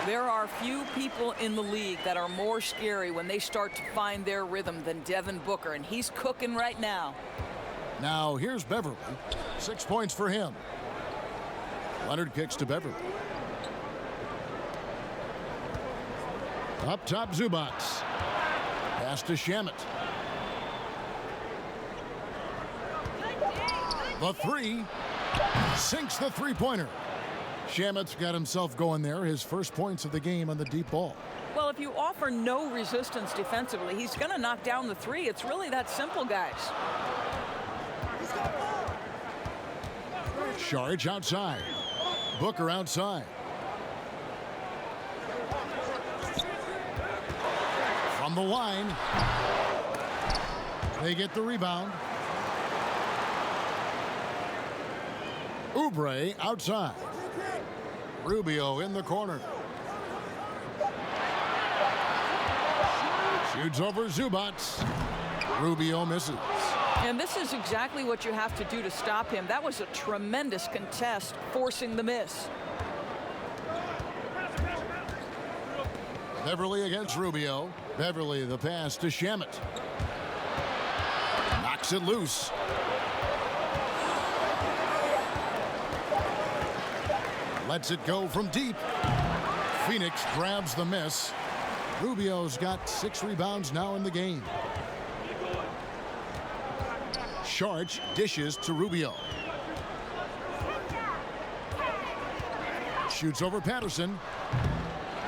There are few people in the league that are more scary when they start to find their rhythm than Devin Booker, and he's cooking right now. Now here's Beverly. 6 points for him. Leonard kicks to Beverly. Up top, Zubac. Pass to Shamet. The three. Sinks the three-pointer. Shamet's got himself going there. His first points of the game on the deep ball. Well, if you offer no resistance defensively, he's going to knock down the three. It's really that simple, guys. Saric outside. Booker outside. From the line. They get the rebound. Oubre outside. Rubio in the corner. Shoots over Zubac. Rubio misses. And this is exactly what you have to do to stop him. That was a tremendous contest, forcing the miss. Beverly against Rubio. Beverly the pass to Shamet. Knocks it loose. Lets it go from deep. Phoenix grabs the miss. Rubio's got 6 rebounds now in the game. Saric dishes to Rubio. Shoots over Patterson.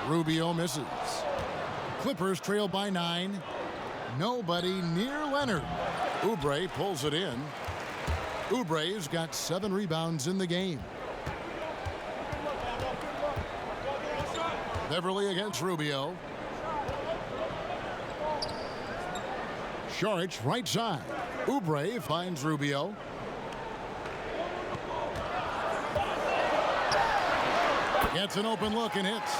Rubio misses. Clippers trail by 9. Nobody near Leonard. Oubre pulls it in. Oubre's got 7 rebounds in the game. Beverly against Rubio. Saric right side. Oubre finds Rubio. Gets an open look and hits.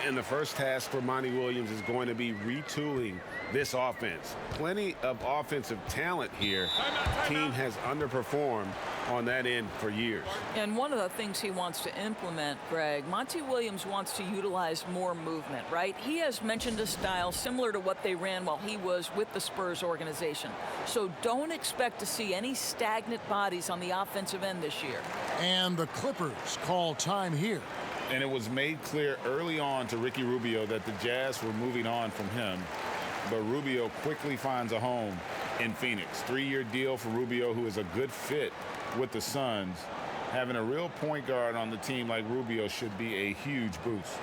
And the first task for Monty Williams is going to be retooling this offense. Plenty of offensive talent here. Team has underperformed on that end for years. And one of the things he wants to implement, Greg, Monty Williams wants to utilize more movement, right? He has mentioned a style similar to what they ran while he was with the Spurs organization. So don't expect to see any stagnant bodies on the offensive end this year. And the Clippers call time here. And it was made clear early on to Ricky Rubio that the Jazz were moving on from him. But Rubio quickly finds a home in Phoenix. 3-year deal for Rubio, who is a good fit with the Suns. Having a real point guard on the team like Rubio should be a huge boost.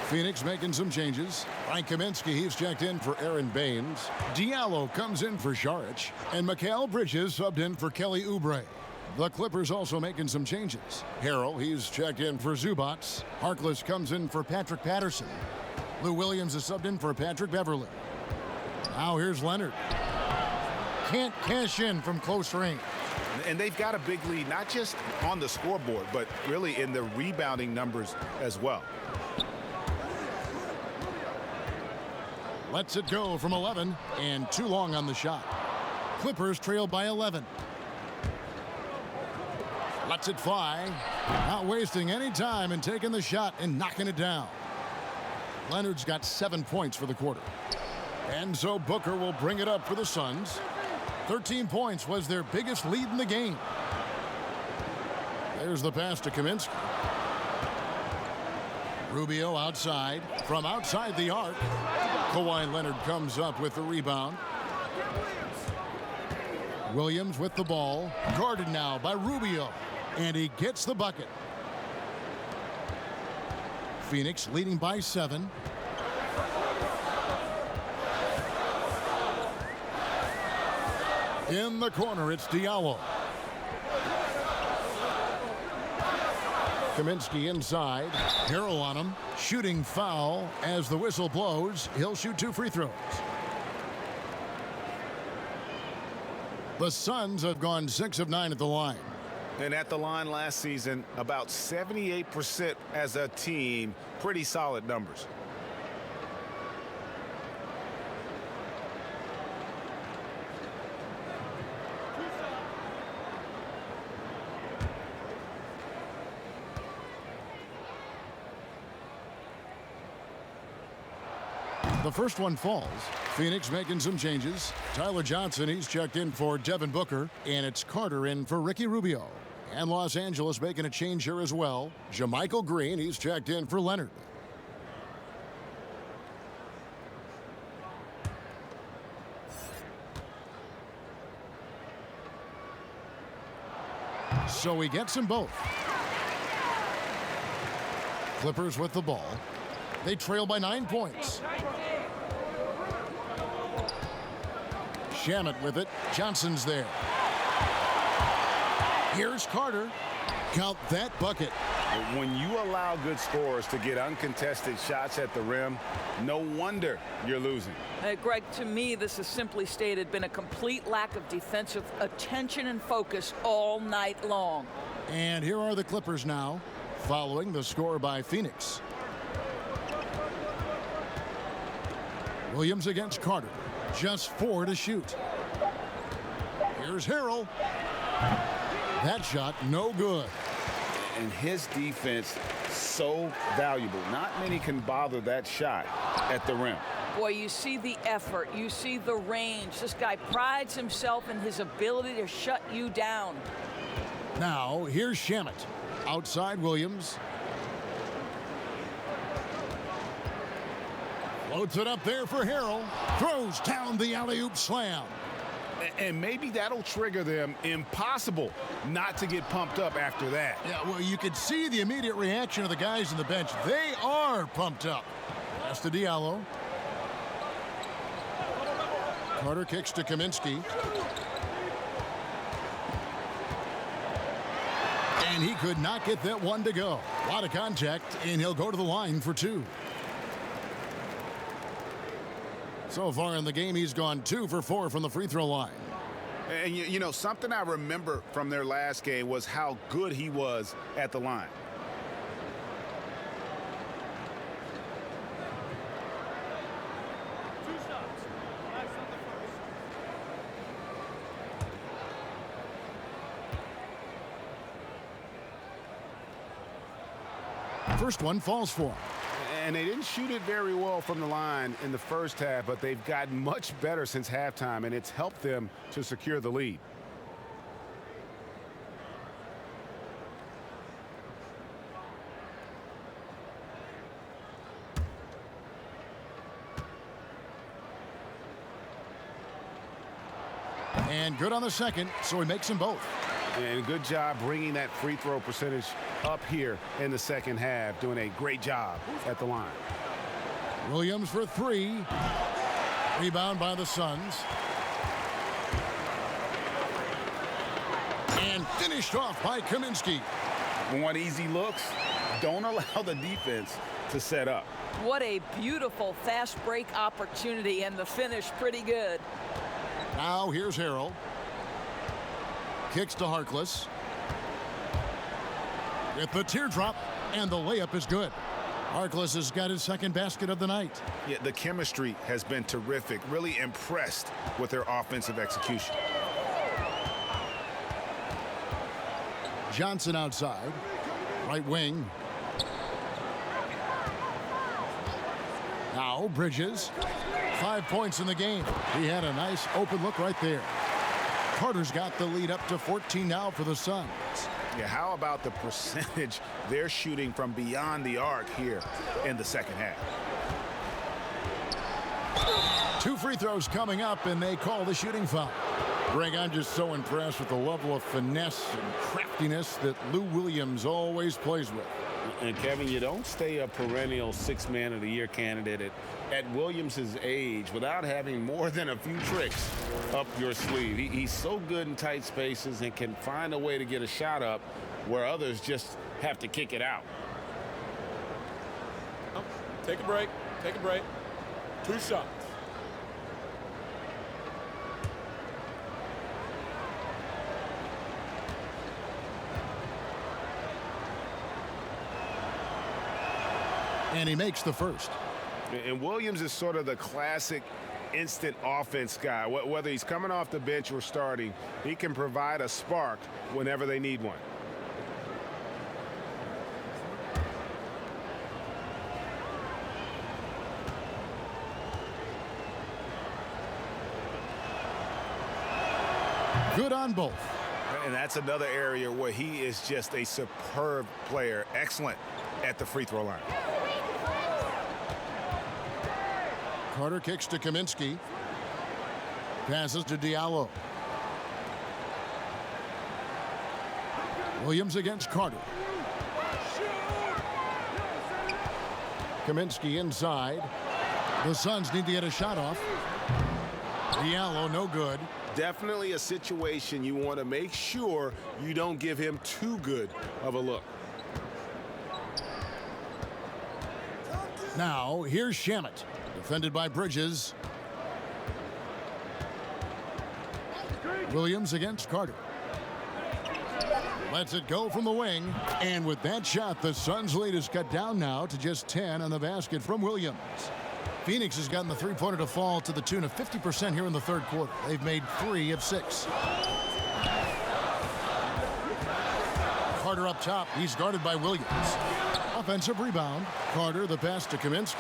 Phoenix making some changes. Frank Kaminsky, he's checked in for Aaron Baines. Diallo comes in for Saric. And Mikal Bridges subbed in for Kelly Oubre. The Clippers also making some changes. Harrell, he's checked in for Zubac. Harkless comes in for Patrick Patterson. Lou Williams is subbed in for Patrick Beverley. Now here's Leonard. Can't cash in from close range. And they've got a big lead, not just on the scoreboard, but really in the rebounding numbers as well. Lets it go from 11 and too long on the shot. Clippers trail by 11. Lets it fly. Not wasting any time and taking the shot and knocking it down. Leonard's got 7 points for the quarter. And so Booker will bring it up for the Suns. 13 points was their biggest lead in the game. There's the pass to Kaminsky. Rubio outside. From outside the arc. Kawhi Leonard comes up with the rebound. Williams with the ball. Guarded now by Rubio. And he gets the bucket. Phoenix leading by 7. In the corner, it's Diallo. Kaminsky inside. Harrell on him. Shooting foul as the whistle blows. He'll shoot 2 free throws. The Suns have gone 6 of 9 at the line. And at the line last season, about 78% as a team. Pretty solid numbers. The first one falls. Phoenix making some changes. Tyler Johnson, he's checked in for Devin Booker. And it's Carter in for Ricky Rubio. And Los Angeles making a change here as well. JaMychal Green, he's checked in for Leonard. So he gets them both. Clippers with the ball. They trail by 9 points. Shamet with it. Johnson's there. Here's Carter. Count that bucket. When you allow good scorers to get uncontested shots at the rim, no wonder you're losing. Greg, to me, this has simply stated been a complete lack of defensive attention and focus all night long. And here are the Clippers now, following the score by Phoenix. Williams against Carter. Just 4 to shoot. Here's Harrell. That shot no good. And his defense so valuable. Not many can bother that shot at the rim. Boy, you see the effort. You see the range. This guy prides himself in his ability to shut you down. Now, here's Shamet. Outside Williams. Floats it up there for Harrell. Throws down the alley-oop slam. And maybe that'll trigger them. Impossible not to get pumped up after that. Yeah, well, you could see the immediate reaction of the guys on the bench. They are pumped up. Pass to Diallo. Carter kicks to Kaminsky. And he could not get that one to go. A lot of contact, and he'll go to the line for 2. So far in the game, he's gone 2 for 4 from the free throw line. And, you know, something I remember from their last game was how good he was at the line. First one falls for him. And they didn't shoot it very well from the line in the first half, but they've gotten much better since halftime, and it's helped them to secure the lead. And good on the second, so he makes them both. And good job bringing that free throw percentage up here in the second half, doing a great job at the line. Williams for three. Rebound by the Suns. And finished off by Kaminsky. Want easy looks? Don't allow the defense to set up. What a beautiful fast break opportunity, and the finish pretty good. Now here's Harrell. Kicks to Harkless. With the teardrop, and the layup is good. Harkless has got his second basket of the night. Yeah, the chemistry has been terrific. Really impressed with their offensive execution. Johnson outside. Right wing. Now Bridges. 5 points in the game. He had a nice open look right there. Carter's got the lead up to 14 now for the Suns. Yeah, how about the percentage they're shooting from beyond the arc here in the second half? 2 free throws coming up, and they call the shooting foul. Greg, I'm just so impressed with the level of finesse and craftiness that Lou Williams always plays with. And Kevin, you don't stay a perennial 6th Man of the Year candidate at Williams' age without having more than a few tricks up your sleeve. He's so good in tight spaces and can find a way to get a shot up where others just have to kick it out. Take a break. Take a break. 2 shots. And he makes the first. And Williams is sort of the classic instant offense guy. Whether he's coming off the bench or starting, he can provide a spark whenever they need one. Good on both. And that's another area where he is just a superb player. Excellent at the free throw line. Carter kicks to Kaminsky. Passes to Diallo. Williams against Carter. Kaminsky inside. The Suns need to get a shot off. Diallo no good. Definitely a situation you want to make sure you don't give him too good of a look. Now here's Shamet. Defended by Bridges. Williams against Carter. Lets it go from the wing. And with that shot, the Suns' lead is cut down now to just 10 on the basket from Williams. Phoenix has gotten the three-pointer to fall to the tune of 50% here in the third quarter. They've made 3 of 6. Carter up top. He's guarded by Williams. Offensive rebound. Carter, the pass to Kaminsky.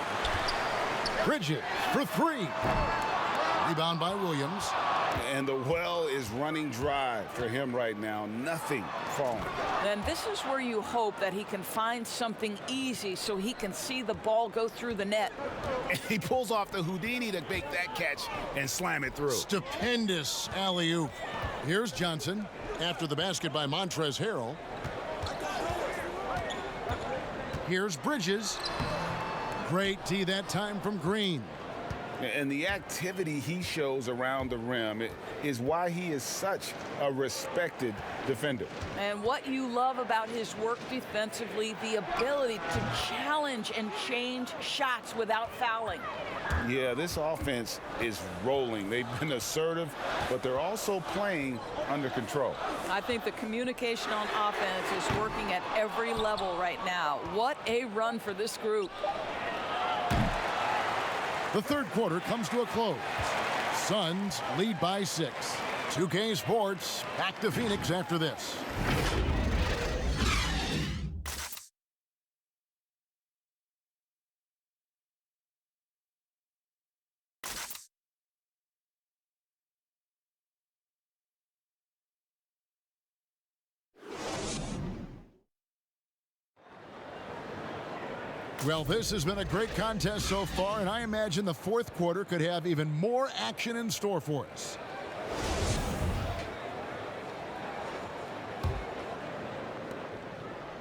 Bridges for 3. Rebound by Williams. And the well is running dry for him right now. Nothing falling. Then this is where you hope that he can find something easy so he can see the ball go through the net. And he pulls off the Houdini to make that catch and slam it through. Stupendous alley-oop. Here's Johnson after the basket by Montrezl Harrell. Here's Bridges. Great D that time from Green. And the activity he shows around the rim is why he is such a respected defender. And what you love about his work defensively, the ability to challenge and change shots without fouling. Yeah, this offense is rolling. They've been assertive, but they're also playing under control. I think the communication on offense is working at every level right now. What a run for this group. The third quarter comes to a close. Suns lead by 6. 2K Sports back to Phoenix after this. Well, this has been a great contest so far, and I imagine the fourth quarter could have even more action in store for us.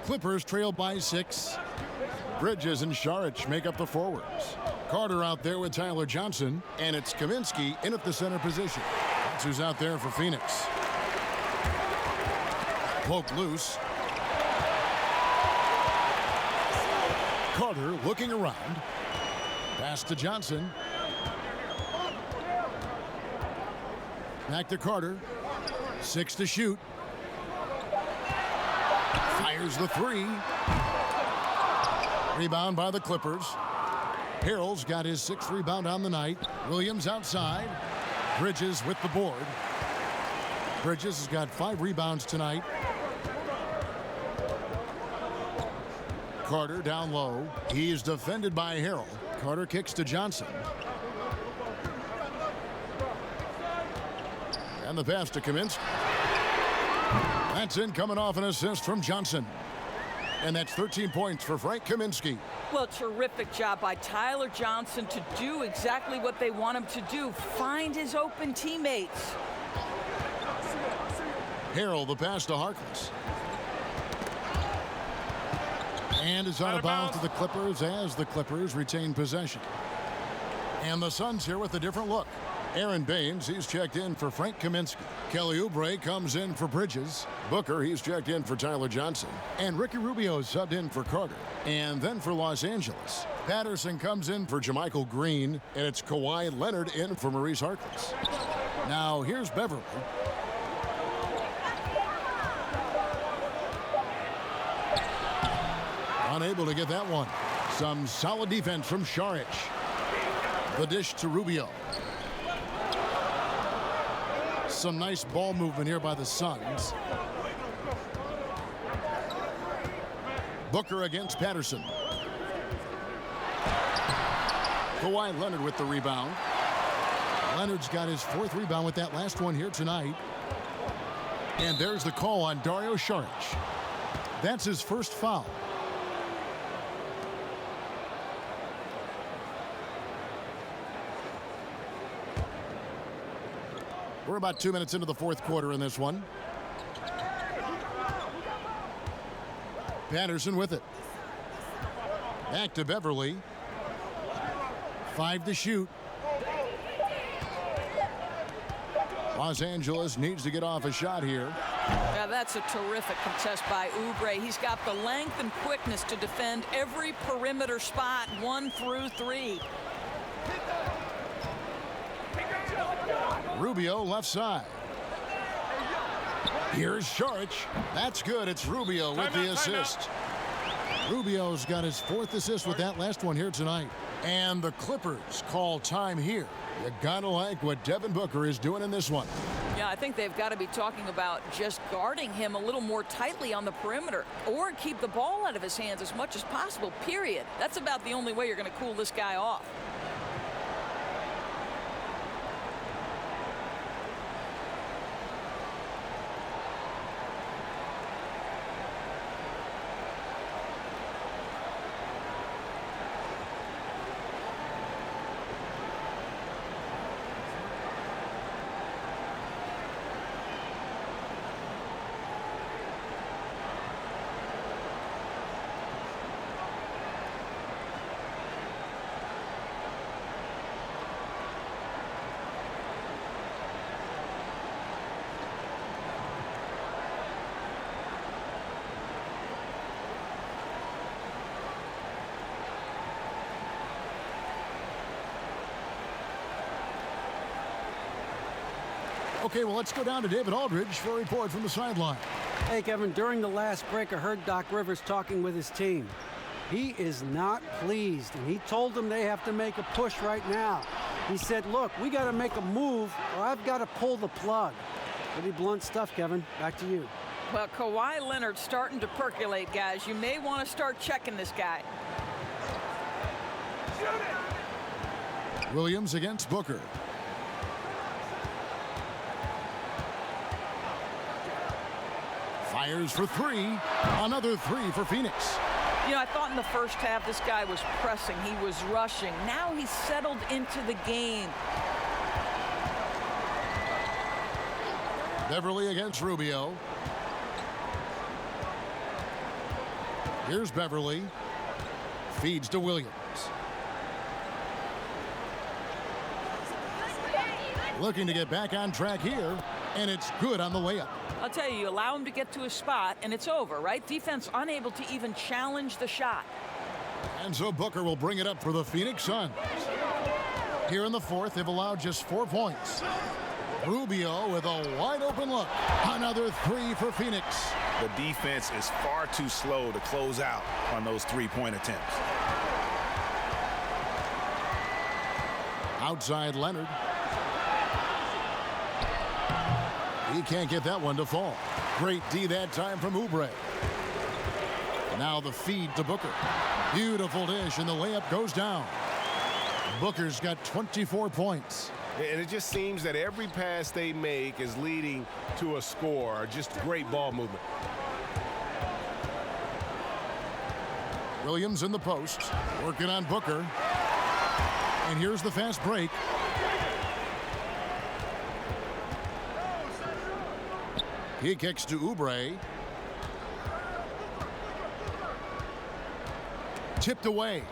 Clippers trail by 6. Bridges and Saric make up the forwards. Carter out there with Tyler Johnson, and it's Kaminsky in at the center position. That's who's out there for Phoenix. Poke loose. Carter looking around. Pass to Johnson. Back to Carter. 6 to shoot. Fires the 3. Rebound by the Clippers. Harrell's got his 6th rebound on the night. Williams outside. Bridges with the board. Bridges has got 5 rebounds tonight. Carter down low. He's defended by Harrell. Carter kicks to Johnson. And the pass to Kaminsky. That's in, coming off an assist from Johnson. And that's 13 points for Frank Kaminsky. Well, terrific job by Tyler Johnson to do exactly what they want him to do. Find his open teammates. Harrell, the pass to Harkless. And it's out of bounds to the Clippers as the Clippers retain possession. And the Suns here with a different look. Aaron Baines, he's checked in for Frank Kaminsky. Kelly Oubre comes in for Bridges. Booker, he's checked in for Tyler Johnson. And Ricky Rubio subbed in for Carter. And then for Los Angeles, Patterson comes in for JaMychal Green. And it's Kawhi Leonard in for Maurice Harkless. Now here's Beverly. Unable to get that one. Some solid defense from Saric. The dish to Rubio. Some nice ball movement here by the Suns. Booker against Patterson. Kawhi Leonard with the rebound. Leonard's got his 4th rebound with that last one here tonight. And there's the call on Dario Saric. That's his first foul. We're about 2 minutes into the fourth quarter in this one. Patterson with it. Back to Beverly. 5 to shoot. Los Angeles needs to get off a shot here. Yeah, that's a terrific contest by Oubre. He's got the length and quickness to defend every perimeter spot, 1 through 3. Rubio left side. Here's Saric. That's good. It's Rubio with the assist. Rubio's got his 4th assist with that last one here tonight. And the Clippers call time here. You gotta like what Devin Booker is doing in this one. Yeah, I think they've got to be talking about just guarding him a little more tightly on the perimeter or keep the ball out of his hands as much as possible, period. That's about the only way you're going to cool this guy off. Okay, well, let's go down to David Aldridge for a report from the sideline. Hey, Kevin, during the last break, I heard Doc Rivers talking with his team. He is not pleased, and he told them they have to make a push right now. He said, look, we got to make a move, or I've got to pull the plug. Pretty blunt stuff, Kevin. Back to you. Well, Kawhi Leonard's starting to percolate, guys. You may want to start checking this guy. Williams against Booker. Fires for 3. Another 3 for Phoenix. You know, I thought in the first half this guy was pressing, he was rushing. Now he's settled into the game. Beverly against Rubio. Here's Beverly. Feeds to Williams. Looking to get back on track here, and it's good on the layup. I'll tell you, you allow him to get to a spot, and it's over, right? Defense unable to even challenge the shot. And so Booker will bring it up for the Phoenix Suns. Here in the fourth, they've allowed just 4 points. Rubio with a wide open look. Another 3 for Phoenix. The defense is far too slow to close out on those three-point attempts. Outside Leonard. He can't get that one to fall. Great D that time from Oubre. Now the feed to Booker. Beautiful dish, and the layup goes down. Booker's got 24 points. And it just seems that every pass they make is leading to a score. Just great ball movement. Williams in the post, working on Booker. And here's the fast break. He kicks to Oubre. Tipped away.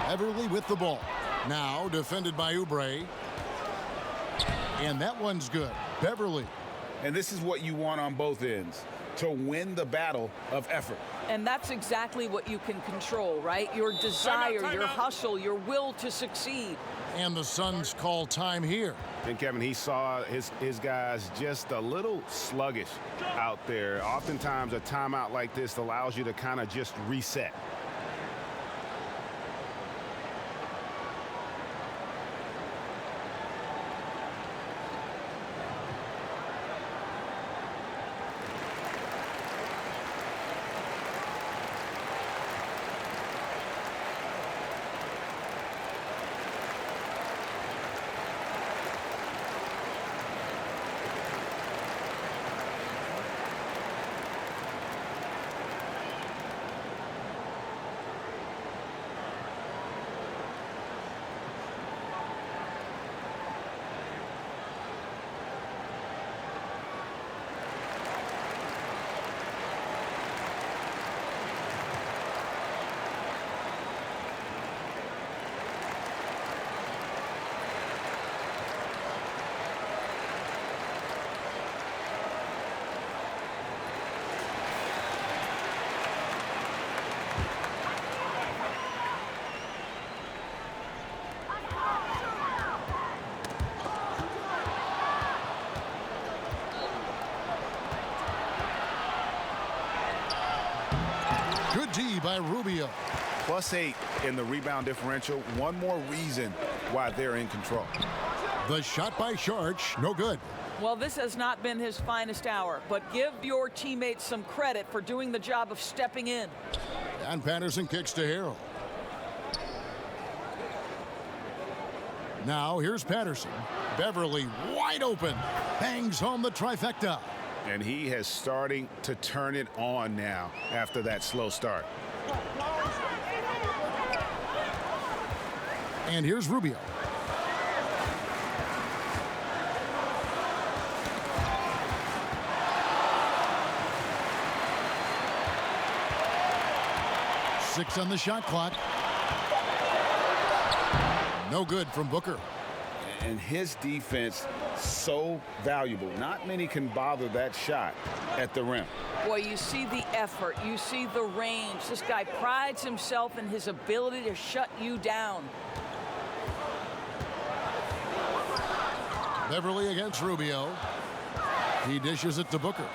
Beverly with the ball. Now defended by Oubre. And that one's good. Beverly. And this is what you want on both ends, to win the battle of effort. And that's exactly what you can control, right? Your desire, your hustle, your will to succeed. And the Suns call time here. And Kevin, he saw his guys just a little sluggish out there. Oftentimes a timeout like this allows you to kind of just reset. Good D by Rubio. +8 in the rebound differential. One more reason why they're in control. The shot by Sharch, no good. Well, this has not been his finest hour, but give your teammates some credit for doing the job of stepping in. And Patterson kicks to Harrell. Now here's Patterson. Beverly wide open. Bangs home the trifecta. And he has starting to turn it on now after that slow start. And here's Rubio. Six on the shot clock. No good from Booker. And his defense so valuable. Not many can bother that shot at the rim. Boy, you see the effort, you see the range. This guy prides himself in his ability to shut you down. Beverly against Rubio. He dishes it to Booker.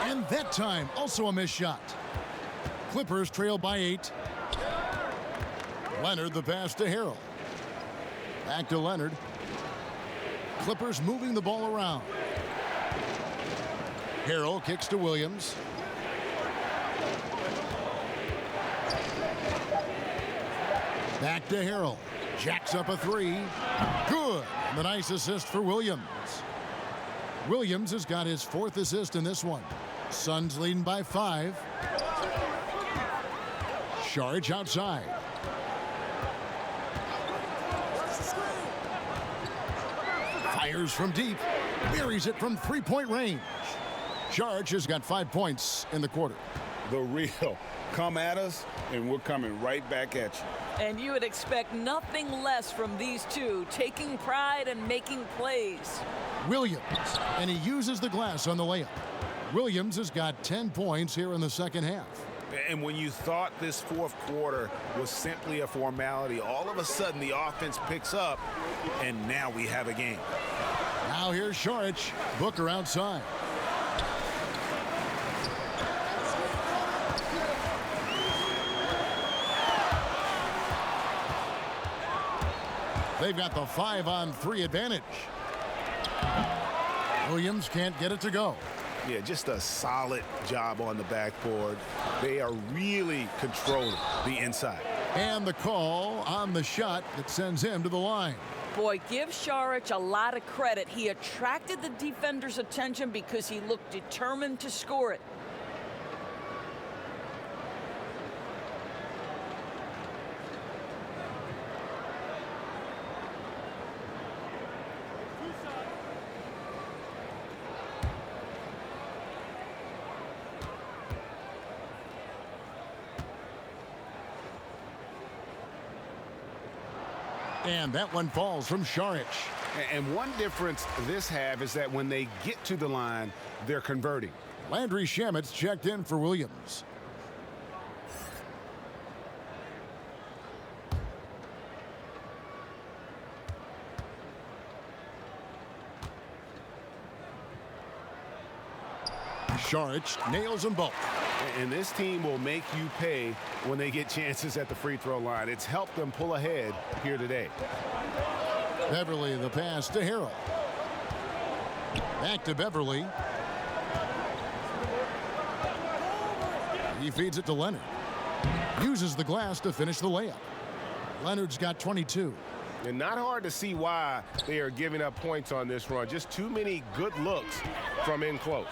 And that time, also a missed shot. Clippers trail by 8. Leonard the pass to Harrell. Back to Leonard. Clippers moving the ball around. Harrell kicks to Williams. Back to Harrell. Jacks up a 3. Good. And the nice assist for Williams. Williams has got his 4th assist in this one. Suns leading by 5. Saric outside. Fires from deep. Buries it from 3-point range. Saric has got 5 points in the quarter. The real come at us, and we're coming right back at you. And you would expect nothing less from these two, taking pride and making plays. Williams, and he uses the glass on the layup. Williams has got 10 points here in the second half. And when you thought this fourth quarter was simply a formality, all of a sudden the offense picks up, and now we have a game. Now here's Saric. Booker outside. They've got the 5-on-3 advantage. Williams can't get it to go. Yeah, just a solid job on the backboard. They are really controlling the inside. And the call on the shot that sends him to the line. Boy, give Saric a lot of credit. He attracted the defender's attention because he looked determined to score it. And that one falls from Saric. And one difference this half is that when they get to the line, they're converting. Landry Shamet's checked in for Williams. Saric nails them both. And this team will make you pay when they get chances at the free throw line. It's helped them pull ahead here today. Beverly the pass to Harrell. Back to Beverly. He feeds it to Leonard. Uses the glass to finish the layup. Leonard's got 22. And not hard to see why they are giving up points on this run. Just too many good looks from in close.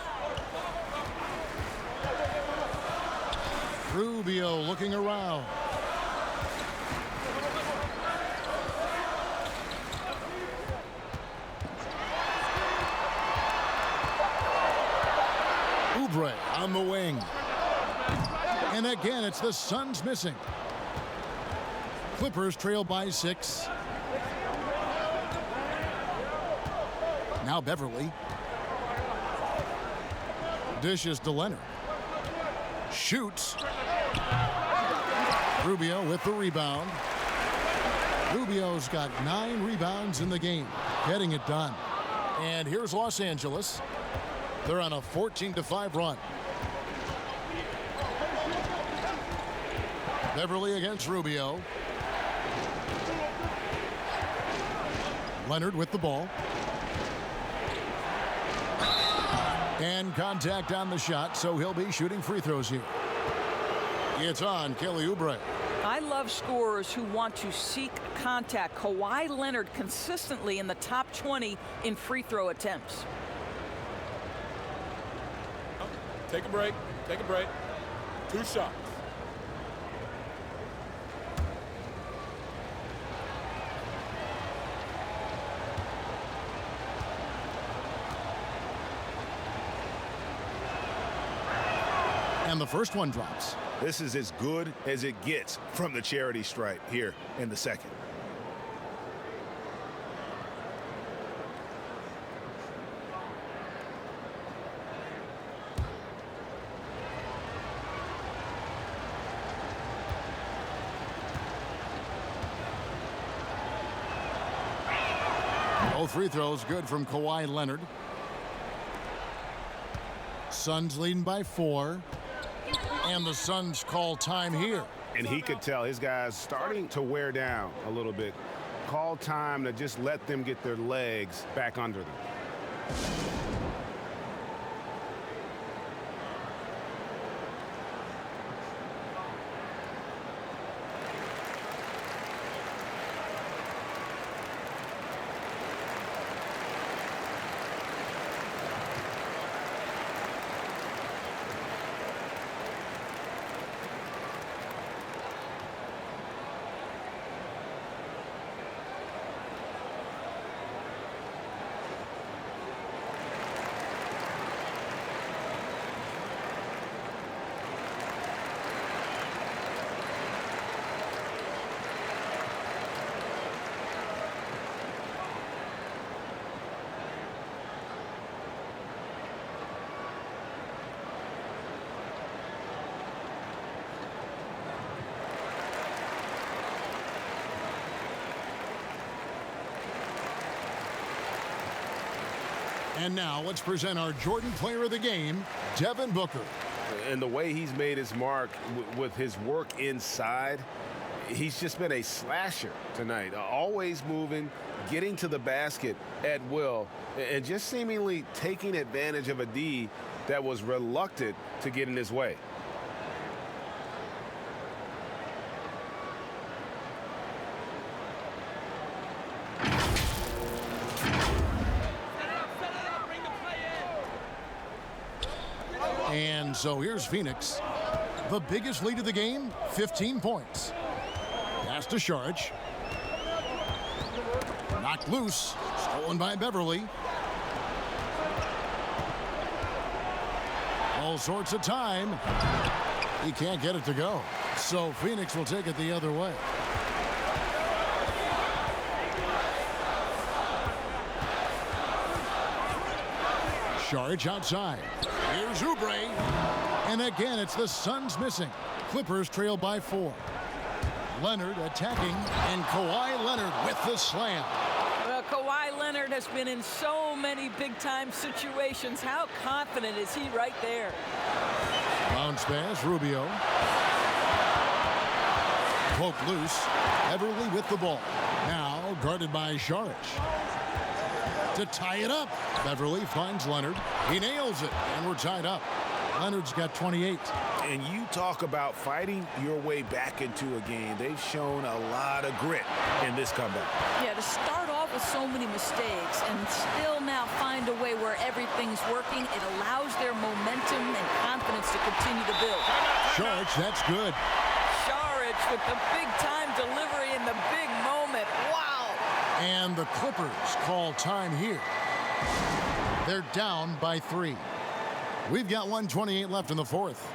Rubio looking around. Oubre on the wing. And again, it's the Suns missing. Clippers trail by 6. Now Beverly. Dishes to Leonard. Shoots. Rubio with the rebound. Rubio's got 9 rebounds in the game, getting it done. And here's Los Angeles. They're on a 14-5 run. Beverly against Rubio. Leonard with the ball. And contact on the shot, so he'll be shooting free throws here. It's on Kelly Oubre. I love scorers who want to seek contact. Kawhi Leonard consistently in the top 20 in free throw attempts. Take a break. Take a break. 2 shots. And the first one drops. This is as good as it gets from the charity stripe here in the second. Both free throws good from Kawhi Leonard. Suns leading by 4. And the Suns call time here. And he could tell his guys starting to wear down a little bit. Call time to just let them get their legs back under them. And now let's present our Jordan Player of the Game, Devin Booker. And the way he's made his mark with his work inside, he's just been a slasher tonight. Always moving, getting to the basket at will, and just seemingly taking advantage of a D that was reluctant to get in his way. And so here's Phoenix. The biggest lead of the game, 15 points. Pass to Saric. Knocked loose. Stolen by Beverly. All sorts of time. He can't get it to go. So Phoenix will take it the other way. Saric outside. Here's Oubre. And again, it's the Suns missing. Clippers trail by 4. Leonard attacking, and Kawhi Leonard with the slam. Well, Kawhi Leonard has been in so many big-time situations. How confident is he right there? Bounce pass, Rubio. Poke loose. Beverly with the ball. Now guarded by Saric. To tie it up. Beverly finds Leonard. He nails it, and we're tied up. Leonard's got 28. And you talk about fighting your way back into a game. They've shown a lot of grit in this comeback. Yeah, to start off with so many mistakes and still now find a way where everything's working, it allows their momentum and confidence to continue to build. Saric, that's good. Saric with the big-time delivery in the big moment. Wow! And the Clippers call time here. They're down by 3. We've got 1:28 left in the fourth.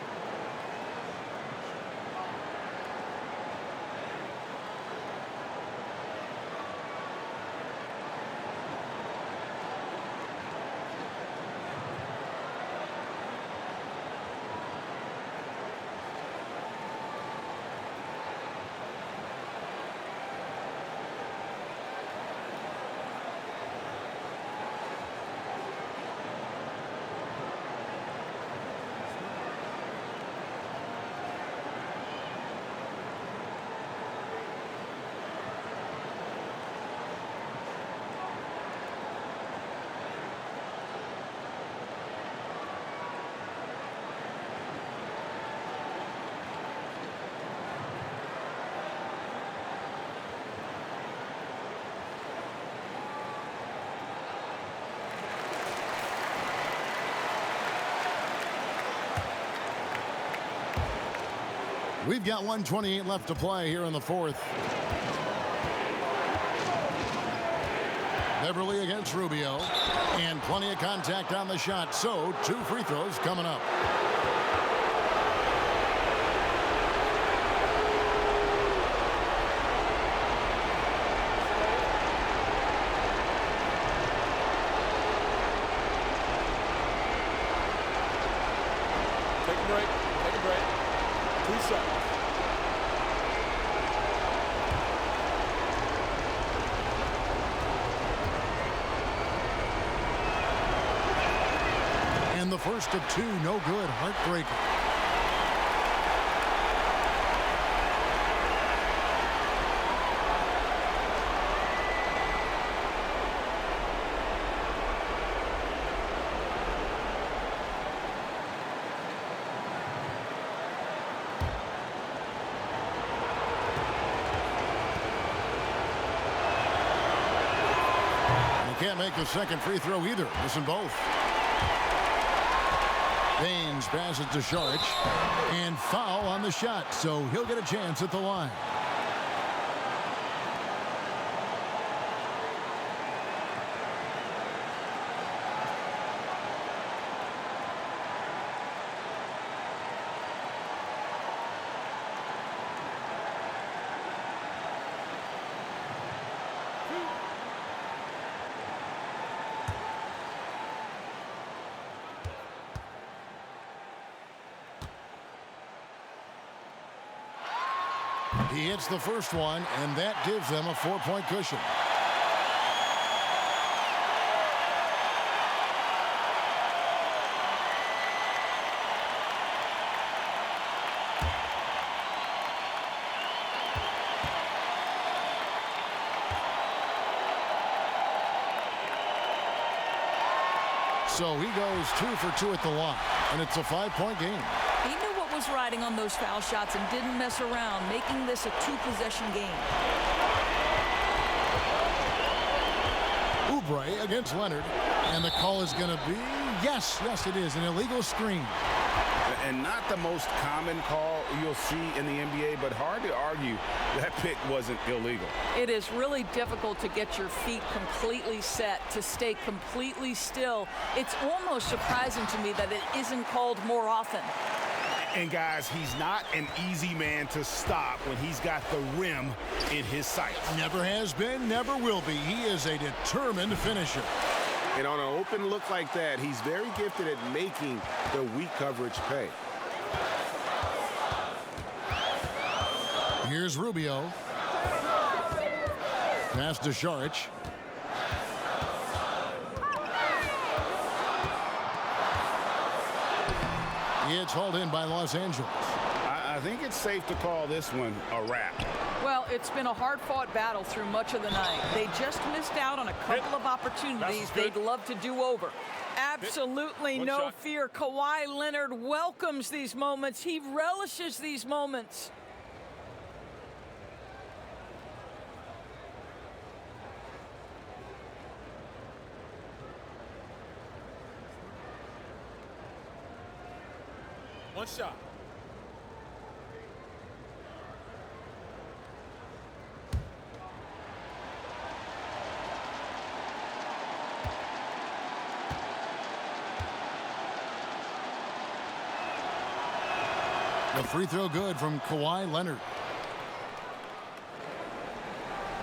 We've got 1:28 left to play here in the fourth. Beverly against Rubio. And plenty of contact on the shot. So 2 free throws coming up. Take a break. Take a break. 2 seconds. And the first of 2, no good. Heartbreaker. Can't make the second free throw either. Missing both. Baines passes to Saric. And foul on the shot, so he'll get a chance at the line. He hits the first one, and that gives them a 4-point cushion. So he goes 2 for 2 at the line, and it's a 5-point game. He knew what was riding on those foul shots and didn't mess around, making this a 2-possession game. Oubre against Leonard, and the call is going to be, yes, it is, an illegal screen. And not the most common call you'll see in the NBA, but hard to argue that pick wasn't illegal. It is really difficult to get your feet completely set, to stay completely still. It's almost surprising to me that it isn't called more often. And guys, he's not an easy man to stop when he's got the rim in his sights. Never has been, never will be. He is a determined finisher. And on an open look like that, he's very gifted at making the weak coverage pay. Here's Rubio. Pass to Šarić. It's hauled in by Los Angeles. I think it's safe to call this one a wrap. Well, it's been a hard-fought battle through much of the night. They just missed out on a couple of opportunities they'd love to do over. Absolutely no fear. Kawhi Leonard welcomes these moments. He relishes these moments. One shot. The free throw good from Kawhi Leonard.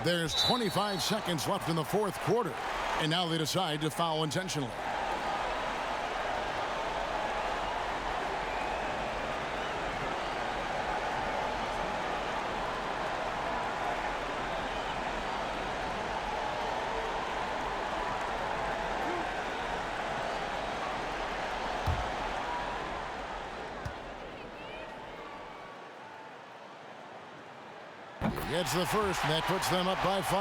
There's 25 seconds left in the fourth quarter, and now they decide to foul intentionally. Gets the first, and that puts them up by 5.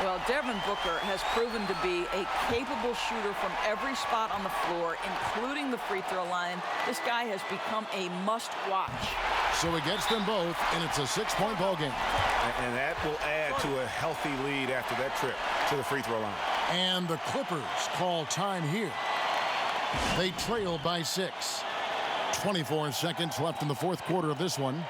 Well, Devin Booker has proven to be a capable shooter from every spot on the floor, including the free throw line. This guy has become a must-watch. So it gets them both, and it's a 6-point ball game. And that will add to a healthy lead after that trip to the free throw line. And the Clippers call time here. They trail by 6. 24 seconds left in the fourth quarter of this one.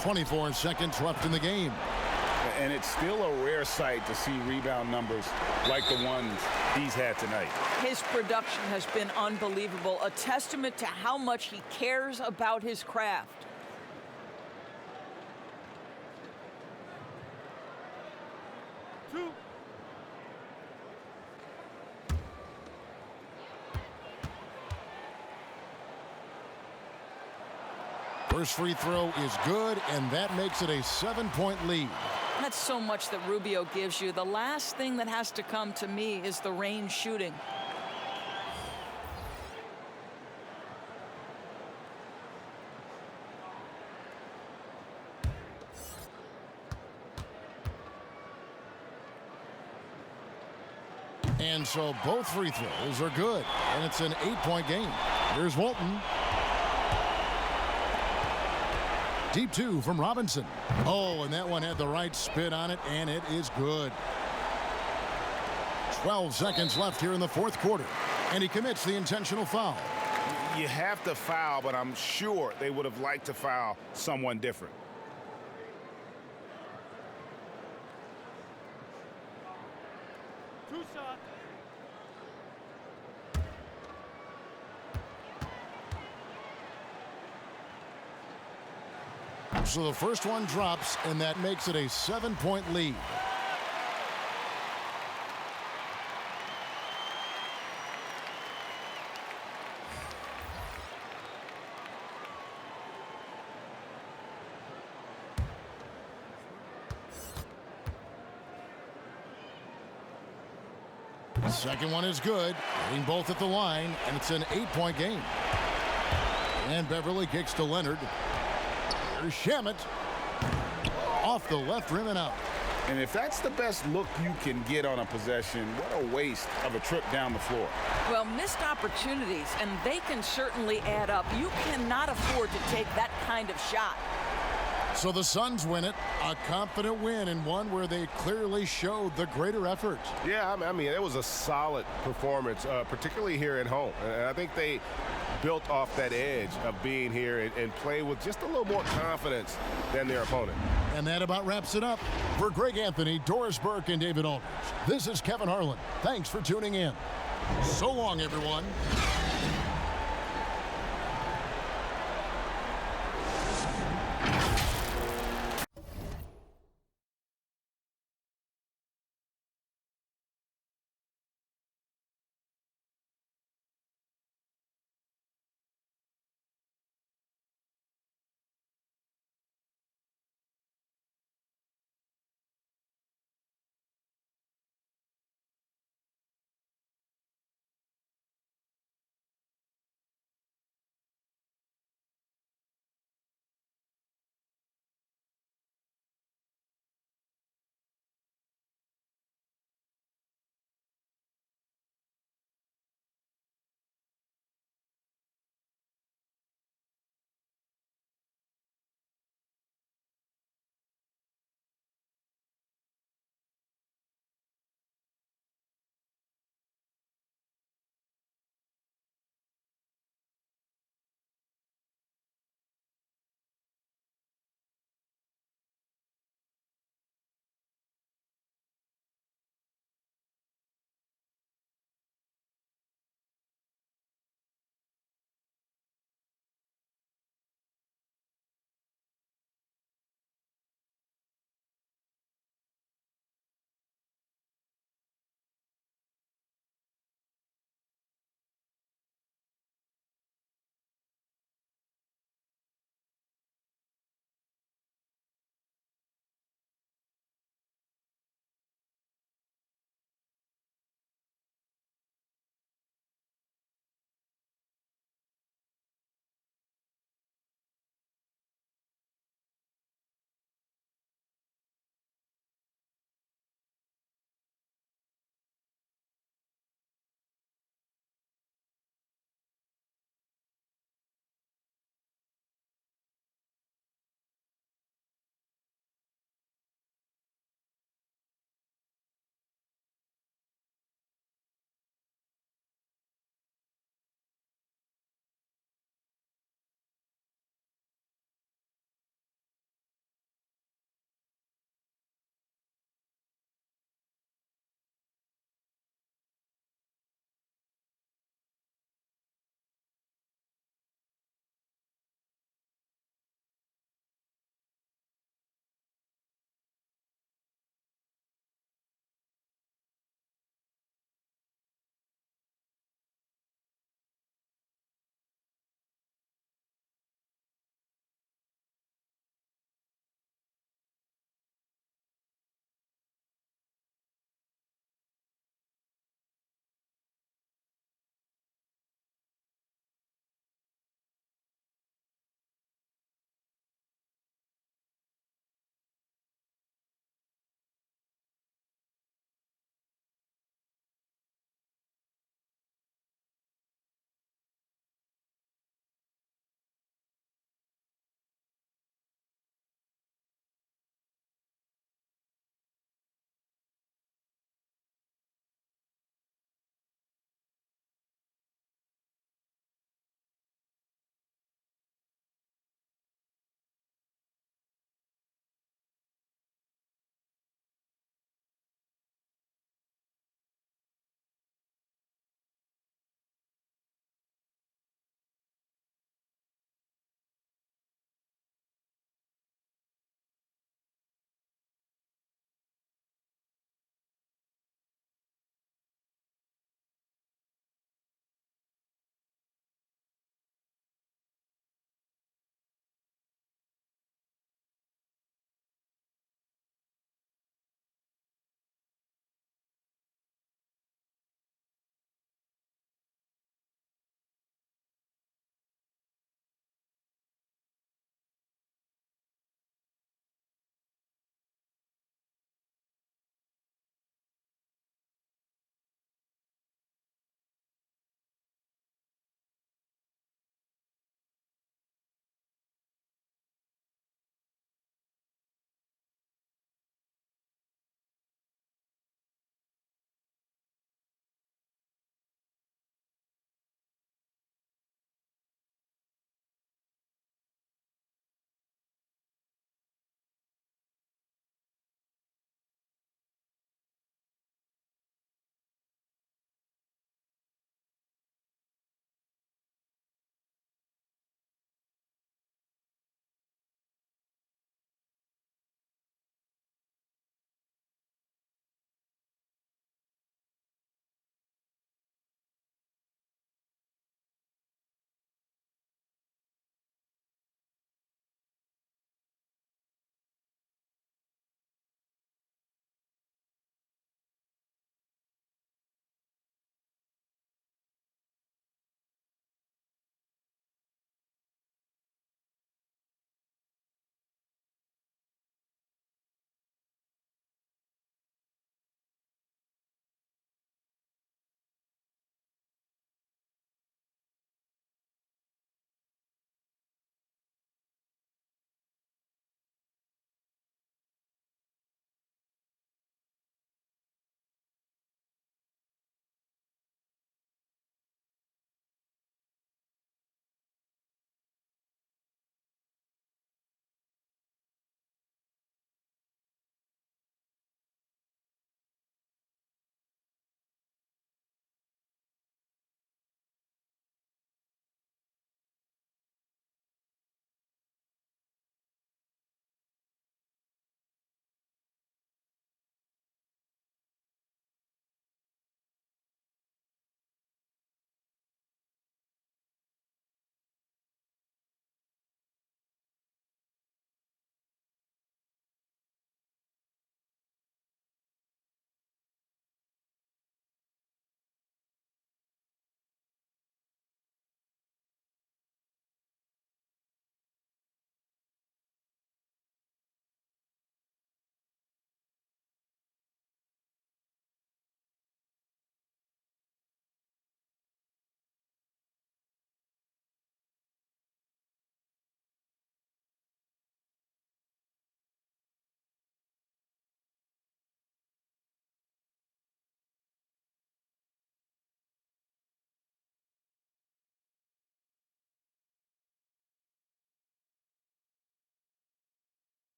.24 seconds left in the game. And it's still a rare sight to see rebound numbers like the ones he's had tonight. His production has been unbelievable, a testament to how much he cares about his craft. First free throw is good, and that makes it a 7-point lead. That's so much that Rubio gives you. The last thing that has to come to me is the range shooting. And so both free throws are good, and it's an 8-point game. Here's Walton. Deep 2 from Robinson. Oh, and that one had the right spin on it, and it is good. 12 seconds left here in the fourth quarter, and he commits the intentional foul. You have to foul, but I'm sure they would have liked to foul someone different. So the first one drops, and that makes it a 7-point lead. Second one is good, hitting both at the line, and it's an 8-point game. And Beverly kicks to Leonard. Here's Shamet. Off the left rim and out. And if that's the best look you can get on a possession, what a waste of a trip down the floor. Well, missed opportunities, and they can certainly add up. You cannot afford to take that kind of shot. So the Suns win it, a confident win, and one where they clearly showed the greater effort. Yeah, I mean, it was a solid performance, particularly here at home. And I think they built off that edge of being here and play with just a little more confidence than their opponent. And that about wraps it up. For Greg Anthony, Doris Burke, and David Aldridge, this is Kevin Harlan. Thanks for tuning in. So long, everyone.